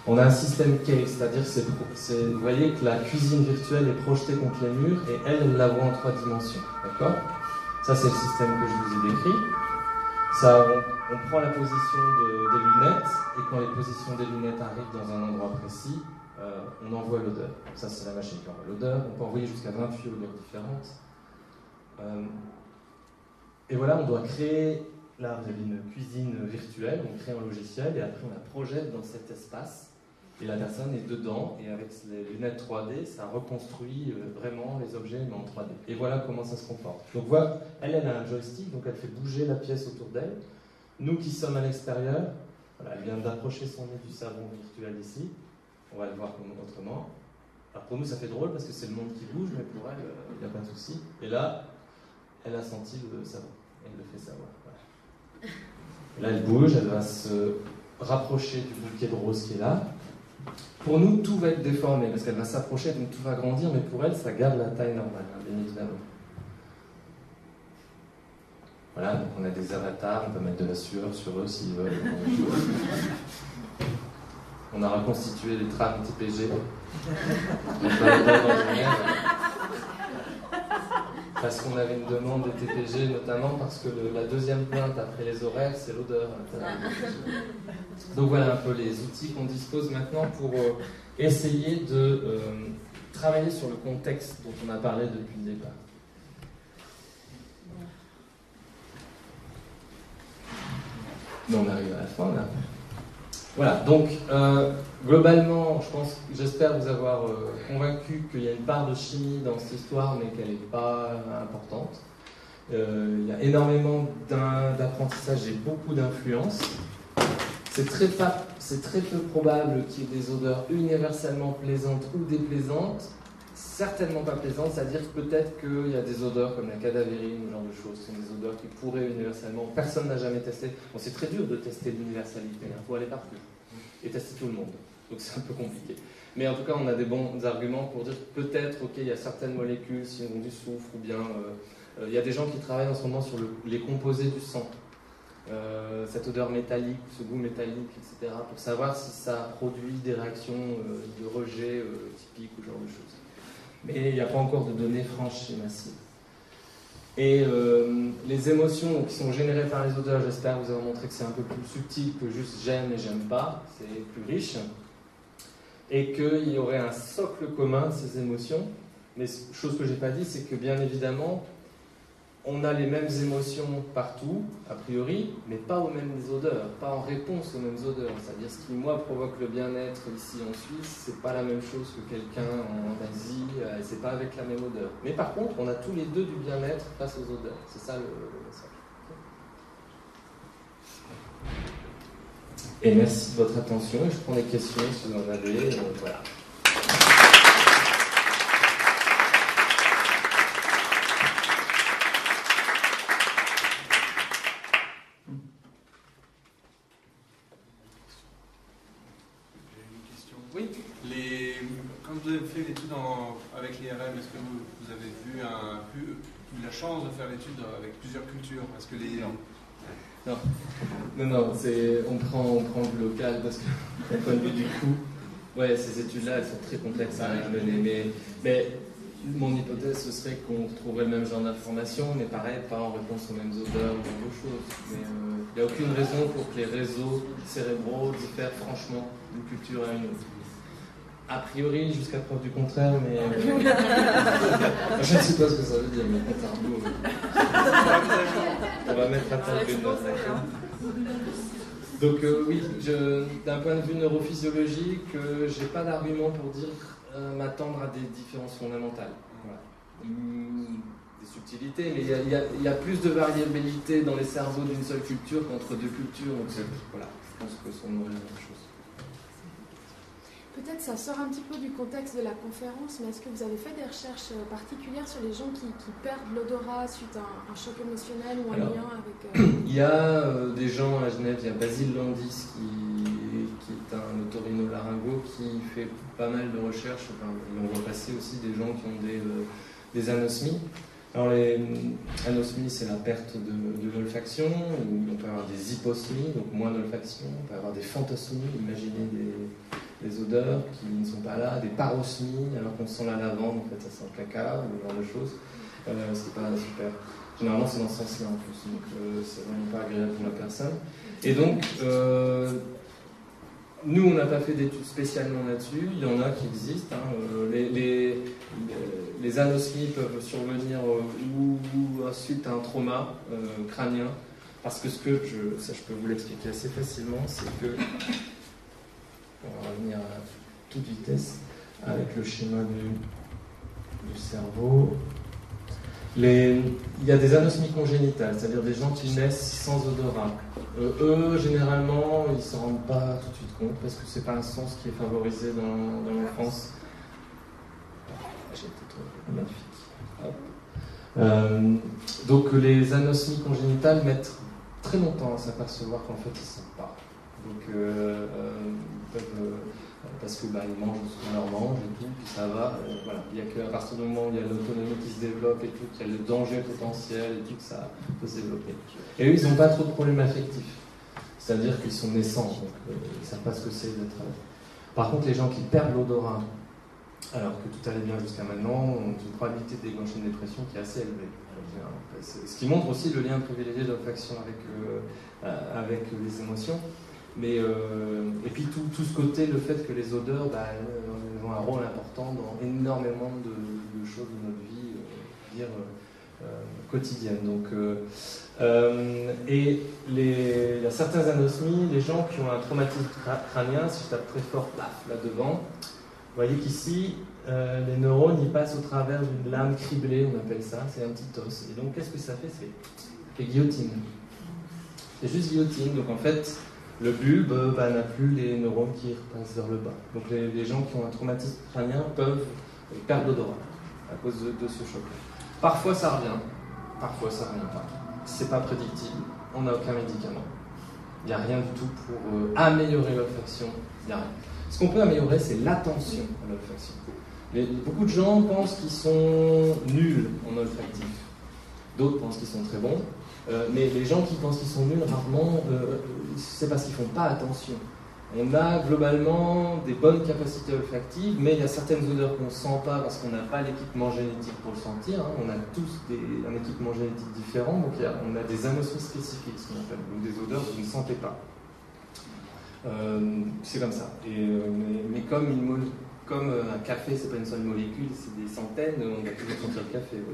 S2: On a un système cave, c'est-à-dire que vous voyez que la cuisine virtuelle est projetée contre les murs et elle la voit en 3 dimensions. D'accord ? Ça, c'est le système que je vous ai décrit. Ça, on prend la position des lunettes et quand les positions des lunettes arrivent dans un endroit précis, on envoie l'odeur. Ça, c'est la machine qui envoie l'odeur. On peut envoyer jusqu'à 28 odeurs différentes. Et voilà, on doit créer. Là, vous avez une cuisine virtuelle, on crée un logiciel et après on la projette dans cet espace. Et la personne est dedans et avec les lunettes 3D, ça reconstruit vraiment les objets mais en 3D. Et voilà comment ça se comporte. Donc voilà, elle a un joystick, donc elle fait bouger la pièce autour d'elle. Nous qui sommes à l'extérieur, voilà, elle vient d'approcher son nez du savon virtuel ici. On va le voir autrement. Alors pour nous ça fait drôle parce que c'est le monde qui bouge, mais pour elle, il n'y a pas de souci. Et là, elle a senti le savon. Elle le fait savoir. Voilà. Et là elle bouge, elle va se rapprocher du bouquet de roses qui est là. Pour nous, tout va être déformé parce qu'elle va s'approcher, donc tout va grandir, mais pour elle, ça garde la taille normale, hein, bien évidemment. Voilà, donc on a des avatars, on peut mettre de la sueur sur eux s'ils veulent. On a reconstitué les trames TPG. Parce qu'on avait une demande de TPG, notamment parce que la deuxième plainte après les horaires, c'est l'odeur. Donc voilà un peu les outils qu'on dispose maintenant pour essayer de travailler sur le contexte dont on a parlé depuis le départ. Mais on arrive à la fin là. Voilà, donc globalement, j'espère vous avoir convaincu qu'il y a une part de chimie dans cette histoire, mais qu'elle n'est pas importante. Il y a énormément d'apprentissage et beaucoup d'influence. C'est très peu probable qu'il y ait des odeurs universellement plaisantes ou déplaisantes, certainement pas plaisantes, c'est-à-dire que peut-être qu'il y a des odeurs comme la cadavérine, ce genre de choses, qui sont des odeurs qui pourraient universellement, personne n'a jamais testé. Bon, c'est très dur de tester l'universalité, il faut aller partout et tester tout le monde, donc c'est un peu compliqué. Mais en tout cas, on a des bons arguments pour dire que peut-être, ok, il y a certaines molécules, sinon du soufre, ou bien il y a des gens qui travaillent en ce moment sur les composés du sang. Cette odeur métallique, ce goût métallique, etc., pour savoir si ça produit des réactions de rejet typiques ou ce genre de choses. Mais il n'y a pas encore de données franches et massives. Et les émotions qui sont générées par les odeurs, j'espère vous avoir montré que c'est un peu plus subtil que juste j'aime et j'aime pas, c'est plus riche. Et qu'il y aurait un socle commun de ces émotions. Mais chose que je n'ai pas dit, c'est que bien évidemment, on a les mêmes émotions partout, a priori, mais pas aux mêmes odeurs, pas en réponse aux mêmes odeurs. C'est-à-dire ce qui, moi, provoque le bien-être ici en Suisse, c'est pas la même chose que quelqu'un en Asie, c'est pas avec la même odeur. Mais par contre, on a tous les deux du bien-être face aux odeurs. C'est ça le message. Et merci de votre attention. Je prends des questions si vous en avez. Voilà.
S6: Quand vous avez fait l'étude avec l'IRM, est-ce que vous avez eu la chance de faire l'étude avec plusieurs cultures? Est-ce que les...
S2: Non, on prend du local parce que, d'un point de vue du coût, ouais, ces études-là, elles sont très complexes à mener. Mais mon hypothèse, ce serait qu'on retrouverait le même genre d'informations, mais pareil, pas en réponse aux mêmes odeurs ou d'autres choses. Mais il n'y a aucune raison pour que les réseaux cérébraux diffèrent franchement d'une culture à une autre. A priori, jusqu'à preuve du contraire, mais je ne sais pas ce que ça veut dire, mais on va mettre à table une note. Donc oui, d'un point de vue neurophysiologique, j'ai pas d'argument pour dire m'attendre à des différences fondamentales. Voilà. Des subtilités, mais il y a plus de variabilité dans les cerveaux d'une seule culture qu'entre deux cultures. Donc voilà, je pense que c'est la même chose.
S7: Peut-être ça sort un petit peu du contexte de la conférence, mais est-ce que vous avez fait des recherches particulières sur les gens qui perdent l'odorat suite à un choc émotionnel ou un lien avec...
S2: Il y a des gens à Genève, il y a Basile Landis qui est un otorhinolaryngologue qui fait pas mal de recherches. Enfin, on voit passer aussi des gens qui ont des anosmies. Alors les anosmies, c'est la perte de l'olfaction, on peut avoir des hyposmies, donc moins d'olfaction, on peut avoir des phantosmies, imaginez des odeurs qui ne sont pas là, des parosmies, alors qu'on sent la lavande, en fait ça sent le caca, ou ce genre de choses, c'est pas super. Généralement c'est dans ce sens-là en plus, donc c'est vraiment pas agréable pour la personne. Et donc, nous on n'a pas fait d'études spécialement là-dessus, il y en a qui existent, hein, les anosmies peuvent survenir ou suite à un trauma crânien, parce que ça je peux vous l'expliquer assez facilement, c'est que, on va revenir à toute vitesse avec le schéma du cerveau, il y a des anosmies congénitales, c'est-à-dire des gens qui naissent sans odorat. Eux, généralement, ils ne s'en rendent pas tout de suite compte, parce que ce n'est pas un sens qui est favorisé dans l'enfance. Magnifique. Donc les anosmies congénitales mettent très longtemps à s'apercevoir qu'en fait ils ne sentent pas. Donc parce que ils mangent ce qu'on leur mange et tout, puis ça va. Voilà. Il n'y a qu'à partir du moment où il y a l'autonomie qui se développe et tout, qu'il y a le danger potentiel et tout, que ça peut se développer. Et eux, ils n'ont pas trop de problèmes affectifs. C'est-à-dire qu'ils sont naissants, donc ils ne savent pas ce que c'est d'être. Par contre, les gens qui perdent l'odorat, alors que tout allait bien jusqu'à maintenant, ont une probabilité de déclencher une dépression qui est assez élevée. Ce qui montre aussi le lien privilégié de l'olfaction avec les émotions. Mais, et puis tout ce côté, le fait que les odeurs elles ont un rôle important dans énormément de choses de notre vie quotidienne. Donc, et il y a certains anosmies, les gens qui ont un traumatisme crânien, si je tape très fort, paf, là devant, vous voyez qu'ici, les neurones ils passent au travers d'une lame criblée, on appelle ça, c'est un petit os. Et donc qu'est-ce que ça fait? C'est guillotine. C'est juste guillotine. Donc en fait, le bulbe n'a plus les neurones qui repassent vers le bas. Donc les gens qui ont un traumatisme crânien peuvent perdre l'odorat à cause de ce choc. Parfois ça revient, parfois ça ne revient pas. C'est pas prédictible, on n'a aucun médicament. Il n'y a rien du tout pour améliorer l'olfaction, il n'y a rien. Ce qu'on peut améliorer, c'est l'attention à l'olfaction. Beaucoup de gens pensent qu'ils sont nuls en olfactif. D'autres pensent qu'ils sont très bons. Mais les gens qui pensent qu'ils sont nuls, rarement, c'est parce qu'ils ne font pas attention. On a globalement des bonnes capacités olfactives, mais il y a certaines odeurs qu'on ne sent pas parce qu'on n'a pas l'équipement génétique pour le sentir. Hein. On a tous un équipement génétique différent, donc on a des anosmies spécifiques, ce qu'on appelle, ou des odeurs que vous ne sentez pas. C'est comme ça. Mais comme un café, c'est pas une seule molécule, c'est des centaines, on va toujours sentir le café. Vous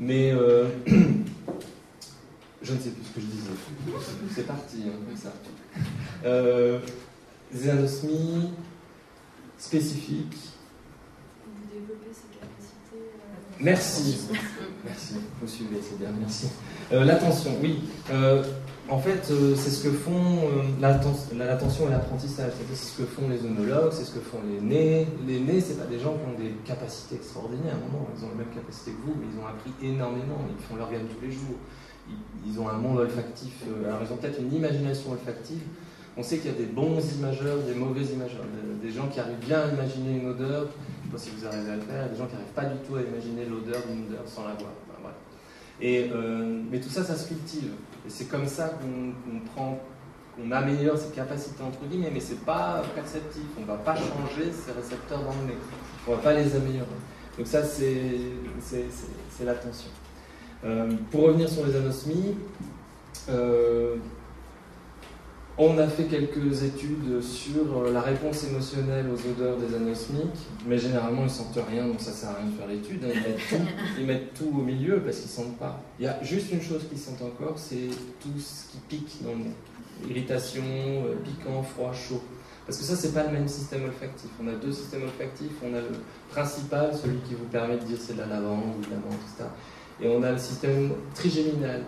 S2: voyez. Je ne sais plus ce que je disais. C'est parti, comme ça. Des anosmies spécifiques.
S5: Vous développez ces capacités.
S2: Merci. Merci. Vous suivez, c'est bien. Merci. L'attention, oui. En fait, c'est ce que font l'attention et l'apprentissage. C'est ce que font les œnologues, c'est ce que font les nés. Les nés, c'est pas des gens qui ont des capacités extraordinaires. Non, ils ont la même capacité que vous, mais ils ont appris énormément. Ils font l'organe tous les jours. Ils ont un monde olfactif. Alors, ils ont peut-être une imagination olfactive. On sait qu'il y a des bons imageurs, des mauvais imageurs. Des gens qui arrivent bien à imaginer une odeur. Je ne sais pas si vous arrivez à le faire. Des gens qui n'arrivent pas du tout à imaginer l'odeur d'une odeur sans la voir. Enfin, voilà. Mais tout ça, ça se cultive. Et c'est comme ça qu'on améliore ses capacités, entre guillemets, mais c'est pas perceptif. On ne va pas changer ces récepteurs dans le nez. On ne va pas les améliorer. Donc ça, c'est l'attention. Pour revenir sur les anosmies, on a fait quelques études sur la réponse émotionnelle aux odeurs des anosmiques, mais généralement ils ne sentent rien, donc ça ne sert à rien de faire l'étude. Ils mettent tout au milieu parce qu'ils ne sentent pas. Il y a juste une chose qu'ils sentent encore, c'est tout ce qui pique dans le nez. irritation, piquant, froid, chaud. Parce que ça, c'est pas le même système olfactif. On a deux systèmes olfactifs. On a le principal, celui qui vous permet de dire c'est de la lavande ou de la menthe, etc. Et on a le système trigéminal.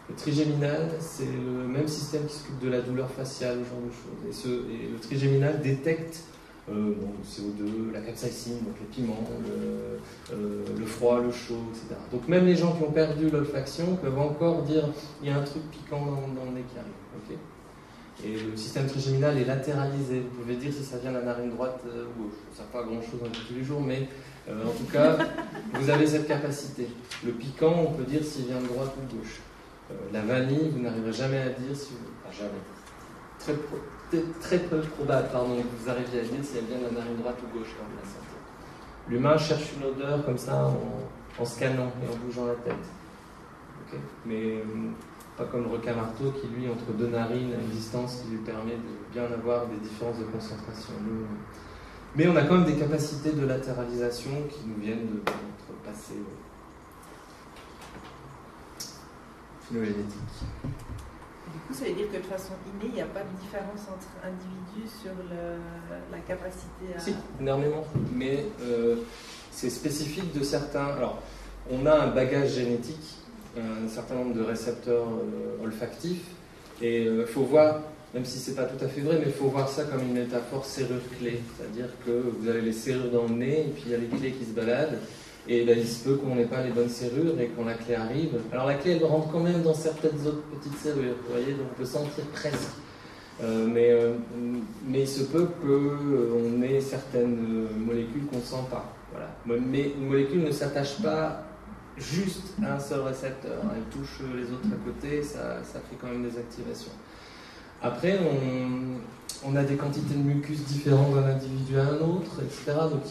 S2: Le trigéminal, c'est le même système qui s'occupe de la douleur faciale, ce genre de choses. Et le trigéminal détecte le CO2, la capsaïcine, donc les piments, le froid, le chaud, etc. Donc même les gens qui ont perdu l'olfaction peuvent encore dire il y a un truc piquant dans le nez qui arrive. Okay, et le système trigéminal est latéralisé. Vous pouvez dire si ça vient de la narine droite ou gauche. Ça ne sert pas à grand chose dans tous les jours, mais en tout cas, vous avez cette capacité. Le piquant, on peut dire s'il vient de droite ou de gauche. La vanille, vous n'arriverez jamais à dire si vous... Enfin, jamais. Très peu probable, pardon, que vous arriviez à dire si elle vient de la narine droite ou gauche quand vous la sentez. L'humain cherche une odeur comme ça en scannant et en bougeant la tête. Okay, mais pas comme le requin-marteau qui, lui, entre deux narines, a une distance qui lui permet de bien avoir des différences de concentration. Mais on a quand même des capacités de latéralisation qui nous viennent de notre passé phylogénétique.
S3: Du coup, ça veut dire que de façon innée, il n'y a pas de différence entre individus sur la capacité à...
S2: Si, énormément. Mais c'est spécifique de certains... Alors, on a un bagage génétique, un certain nombre de récepteurs olfactifs, et il faut voir, même si c'est pas tout à fait vrai, mais il faut voir ça comme une métaphore serrure-clé. C'est-à-dire que vous avez les serrures dans le nez, et puis il y a les clés qui se baladent, et ben, il se peut qu'on n'ait pas les bonnes serrures, et quand la clé arrive... Alors la clé, elle rentre quand même dans certaines autres petites serrures, vous voyez, donc on peut sentir presque. Mais il se peut qu'on ait certaines molécules qu'on ne sent pas. Voilà. Mais une molécule ne s'attache pas juste à un seul récepteur. Elle touche les autres à côté, ça fait quand même des activations. Après, on a des quantités de mucus différentes d'un individu à un autre, etc. Donc,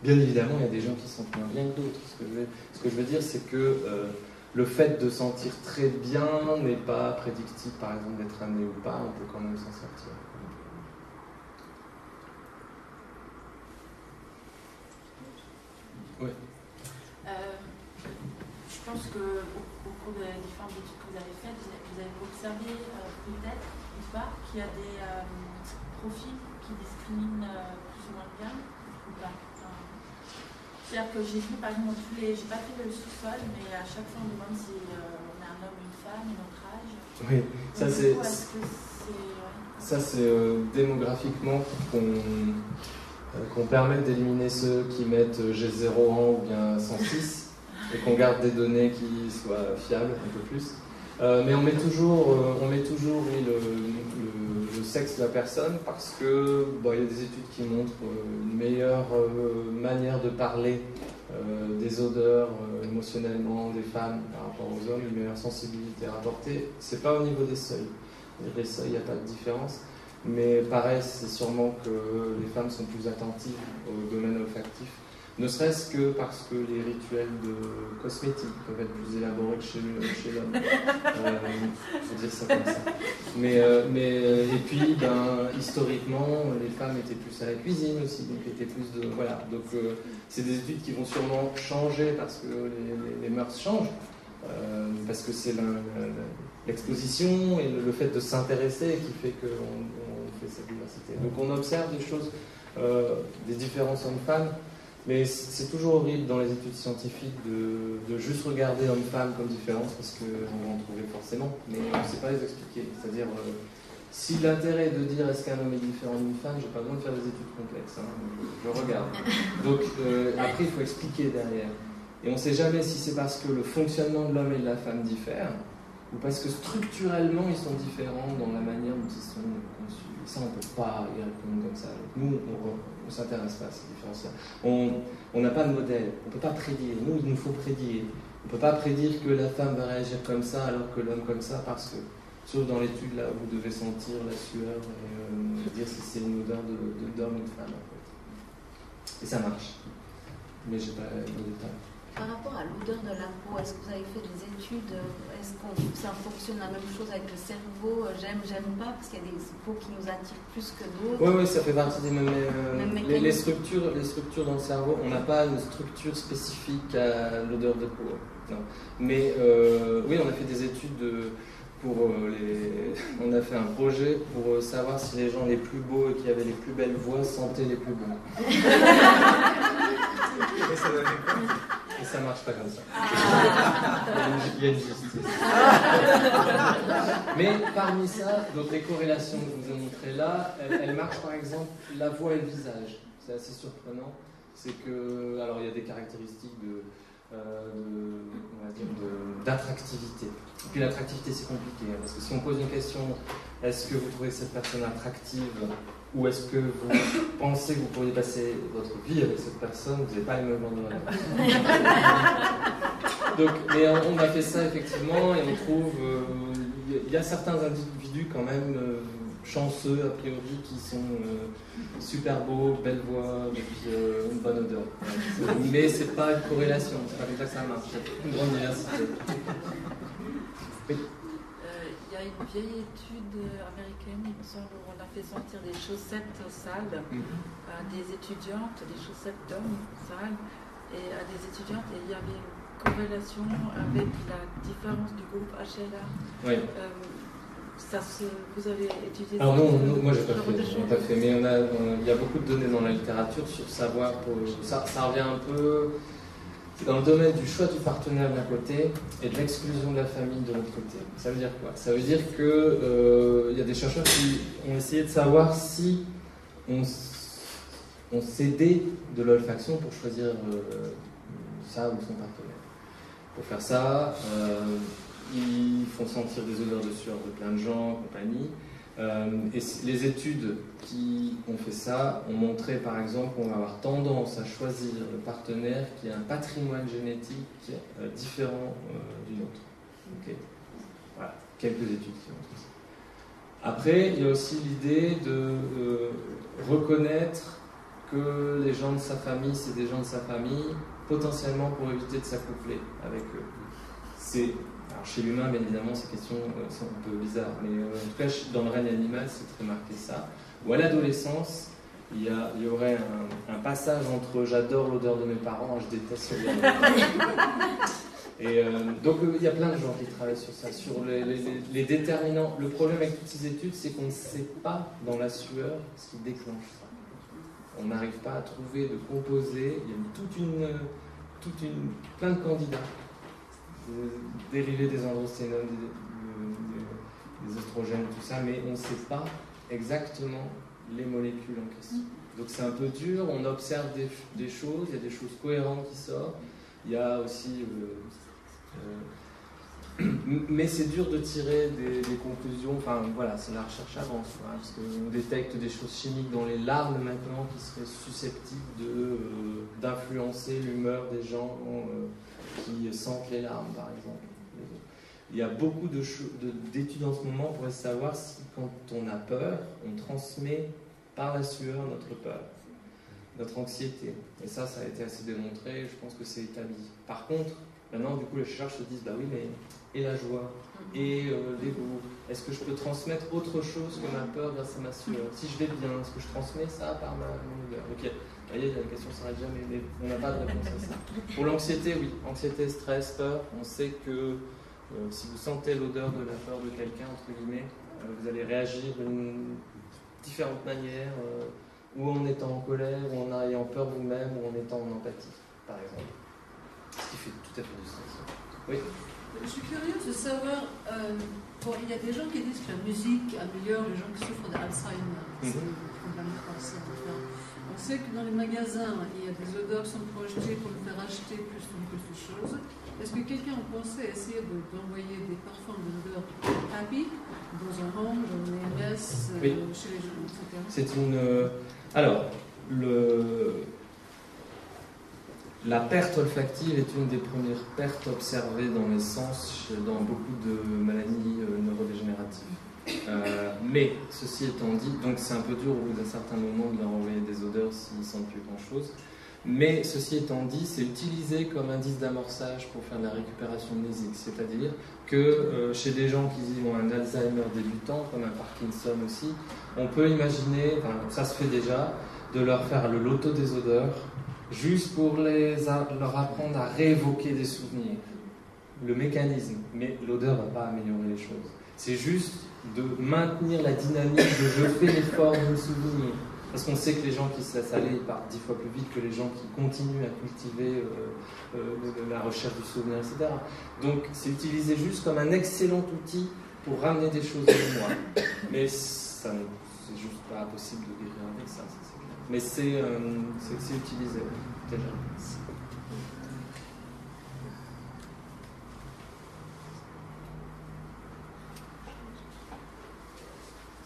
S2: bien évidemment, il y a des gens qui sentent moins bien que d'autres. Ce que je veux dire, c'est que le fait de sentir très bien n'est pas prédictif, par exemple, d'être amené ou pas. On peut quand même s'en sortir. Oui.
S5: Je pense qu'au cours des différentes études que vous avez faites, vous avez observé peut-être, ou pas, qu'il y a des profils qui discriminent plus ou moins bien, ou pas. C'est-à-dire que j'ai vu, par exemple, j'ai pas fait le sous-sol, mais à chaque fois on demande si on est un homme, une femme, notre âge.
S2: Oui, ça c'est démographiquement qu'on permette d'éliminer ceux qui mettent G0 ans ou bien 106 et qu'on garde des données qui soient fiables un peu plus. Mais on met toujours oui, le sexe de la personne parce que il y a des études qui montrent une meilleure manière de parler des odeurs émotionnellement des femmes par rapport aux hommes, une meilleure sensibilité à rapporter. C'est pas au niveau des seuils. Les seuils, il n'y a pas de différence. Mais pareil, c'est sûrement que les femmes sont plus attentives au domaine olfactif. Ne serait-ce que parce que les rituels de cosmétiques peuvent être plus élaborés que chez l'homme. Il faut dire ça comme ça. Et puis, historiquement, les femmes étaient plus à la cuisine aussi, donc étaient plus de... Voilà. Donc, c'est des études qui vont sûrement changer parce que les mœurs changent. Parce que c'est l'exposition et le fait de s'intéresser qui fait qu'on fait cette diversité. Donc, on observe des choses, des différences hommes-femmes. Mais c'est toujours horrible dans les études scientifiques de juste regarder hommes-femmes comme différences parce qu'on va en trouver forcément, mais on ne sait pas les expliquer. C'est-à-dire, si l'intérêt est de dire est-ce qu'un homme est différent d'une femme, je n'ai pas besoin de faire des études complexes, je regarde. Donc après, il faut expliquer derrière. Et on ne sait jamais si c'est parce que le fonctionnement de l'homme et de la femme diffère ou parce que structurellement ils sont différents dans la manière dont ils sont conçus. Et ça, on ne peut pas y répondre comme ça. Nous, on ne s'intéresse pas à ces différences-là. On n'a pas de modèle, on ne peut pas prédire. Nous, il nous faut prédire. On ne peut pas prédire que la femme va réagir comme ça alors que l'homme comme ça, parce que, sauf dans l'étude là où vous devez sentir la sueur et dire si c'est une odeur d'homme ou de femme. En fait. Et ça marche. Mais je n'ai pas le détail.
S8: Par rapport à l'odeur de la peau, est-ce que vous avez fait des études? Est-ce que ça fonctionne la même chose avec le cerveau? J'aime pas, parce qu'il y a des peaux qui nous attirent plus que d'autres.
S2: Oui, ça fait partie des mêmes les structures dans le cerveau. On n'a pas une structure spécifique à l'odeur de peau. Non. Mais oui, on a fait des études on a fait un projet pour savoir si les gens les plus beaux et qui avaient les plus belles voix sentaient les plus bons. Et ça marche pas comme ça. Il y a une justice. Mais parmi ça, donc les corrélations que je vous ai montrées là, elles marchent par exemple la voix et le visage. C'est assez surprenant. C'est que, alors il y a des caractéristiques d'attractivité. Et puis l'attractivité c'est compliqué, hein, parce que si on pose une question, est-ce que vous trouvez cette personne attractive ou est-ce que vous pensez que vous pourriez passer votre vie avec cette personne, vous n'avez pas les mêmes lendemains. Donc, mais on a fait ça effectivement et on trouve, il y a certains individus quand même chanceux a priori qui sont super beaux, belle voix et puis une bonne odeur. Mais c'est pas une corrélation, c'est pas comme ça que ça marche. C'est une grande diversité. Oui.
S5: Il y a une vieille étude américaine, il me semble, où on a fait sentir des chaussettes sales à des étudiantes, des chaussettes d'hommes sales, et à des étudiantes, et il y avait une corrélation avec la différence du groupe HLA.
S2: Oui.
S5: Vous avez étudié ça?
S2: Alors non, moi j'ai pas fait, mais il y a beaucoup de données dans la littérature sur savoir, ça revient un peu, c'est dans le domaine du choix du partenaire d'un côté et de l'exclusion de la famille de l'autre côté. Ça veut dire quoi? Ça veut dire qu'il y a des chercheurs qui ont essayé de savoir si on s'aidait de l'olfaction pour choisir ça ou son partenaire. Pour faire ça, ils font sentir des odeurs de sueur de plein de gens, compagnie. Et les études qui ont fait ça ont montré par exemple qu'on va avoir tendance à choisir le partenaire qui a un patrimoine génétique différent du nôtre. Okay. Voilà, quelques études qui montrent ça. Après, il y a aussi l'idée de reconnaître que les gens de sa famille, c'est des gens de sa famille, potentiellement pour éviter de s'accoupler avec eux. Alors chez l'humain, bien évidemment, ces questions sont un peu bizarres, mais en tout cas, dans le règne animal, c'est très marqué ça. Ou à l'adolescence, il y aurait un passage entre j'adore l'odeur de mes parents et je déteste l'odeur de mes parents. Et donc, il y a plein de gens qui travaillent sur ça, sur les déterminants. Le problème avec toutes ces études, c'est qu'on ne sait pas dans la sueur ce qui déclenche ça. On n'arrive pas à trouver de composés. Il y a plein de candidats. Dérivés des androsténones, des oestrogènes, tout ça, mais on ne sait pas exactement les molécules en question. Donc c'est un peu dur, on observe des choses, il y a des choses cohérentes qui sortent, il y a aussi... mais c'est dur de tirer des conclusions, enfin voilà, c'est la recherche avance, voilà, parce qu'on détecte des choses chimiques dans les larmes maintenant qui seraient susceptibles d'influencer l'humeur des gens qui sentent les larmes, par exemple. Il y a beaucoup d'études en ce moment pour savoir si, quand on a peur, on transmet par la sueur notre peur, notre anxiété. Et ça a été assez démontré, je pense que c'est établi. Par contre, maintenant, du coup, les chercheurs se disent, bah oui, mais et la joie, et l'ego, est-ce que je peux transmettre autre chose que ma peur grâce à ma sueur? Si je vais bien, est-ce que je transmets ça par mon odeur? Ok. Vous voyez, la question ne s'arrête jamais, mais on n'a pas de réponse à ça. Pour l'anxiété, oui. Anxiété, stress, peur, on sait que si vous sentez l'odeur de la peur de quelqu'un, entre guillemets, vous allez réagir d'une différente manière, ou en étant en colère, ou en ayant peur vous-même, ou en étant en empathie, par exemple. Ce qui fait tout à fait du sens. Oui.
S9: Je suis curieuse de savoir, il y a des gens qui disent que la musique améliore les gens qui souffrent d'Alzheimer. C'est complètement partiel. On sait que dans les magasins, il y a des odeurs qui sont projetées pour nous faire acheter plus de choses. Est-ce que quelqu'un a pensé à essayer d'envoyer des parfums d'odeur happy dans un home, dans une AMS, chez les gens, etc.
S2: C'est une... Alors, la perte olfactive est une des premières pertes observées dans les sens dans beaucoup de maladies neurodégénératives. Mais, ceci étant dit, donc c'est un peu dur au bout d'un certain moment de leur envoyer des odeurs s'ils ne sentent plus grand-chose. Mais, ceci étant dit, c'est utilisé comme indice d'amorçage pour faire de la récupération mnésique. C'est-à-dire que chez des gens qui ont un Alzheimer débutant, comme un Parkinson aussi, on peut imaginer, enfin, ça se fait déjà, de leur faire le loto des odeurs, juste pour leur apprendre à réévoquer des souvenirs. le mécanisme, mais l'odeur ne va pas améliorer les choses. C'est juste de maintenir la dynamique de je fais l'effort de me souvenir. Parce qu'on sait que les gens qui se laissent aller ils partent 10 fois plus vite que les gens qui continuent à cultiver la recherche du souvenir, etc. Donc c'est utilisé juste comme un excellent outil pour ramener des choses en mémoire. Mais c'est juste pas possible de guérir avec ça, c'est clair. Mais c'est utilisé déjà.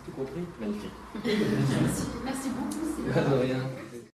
S2: Tout compris? Magnifique.
S7: Merci beaucoup.
S2: Pas de rien.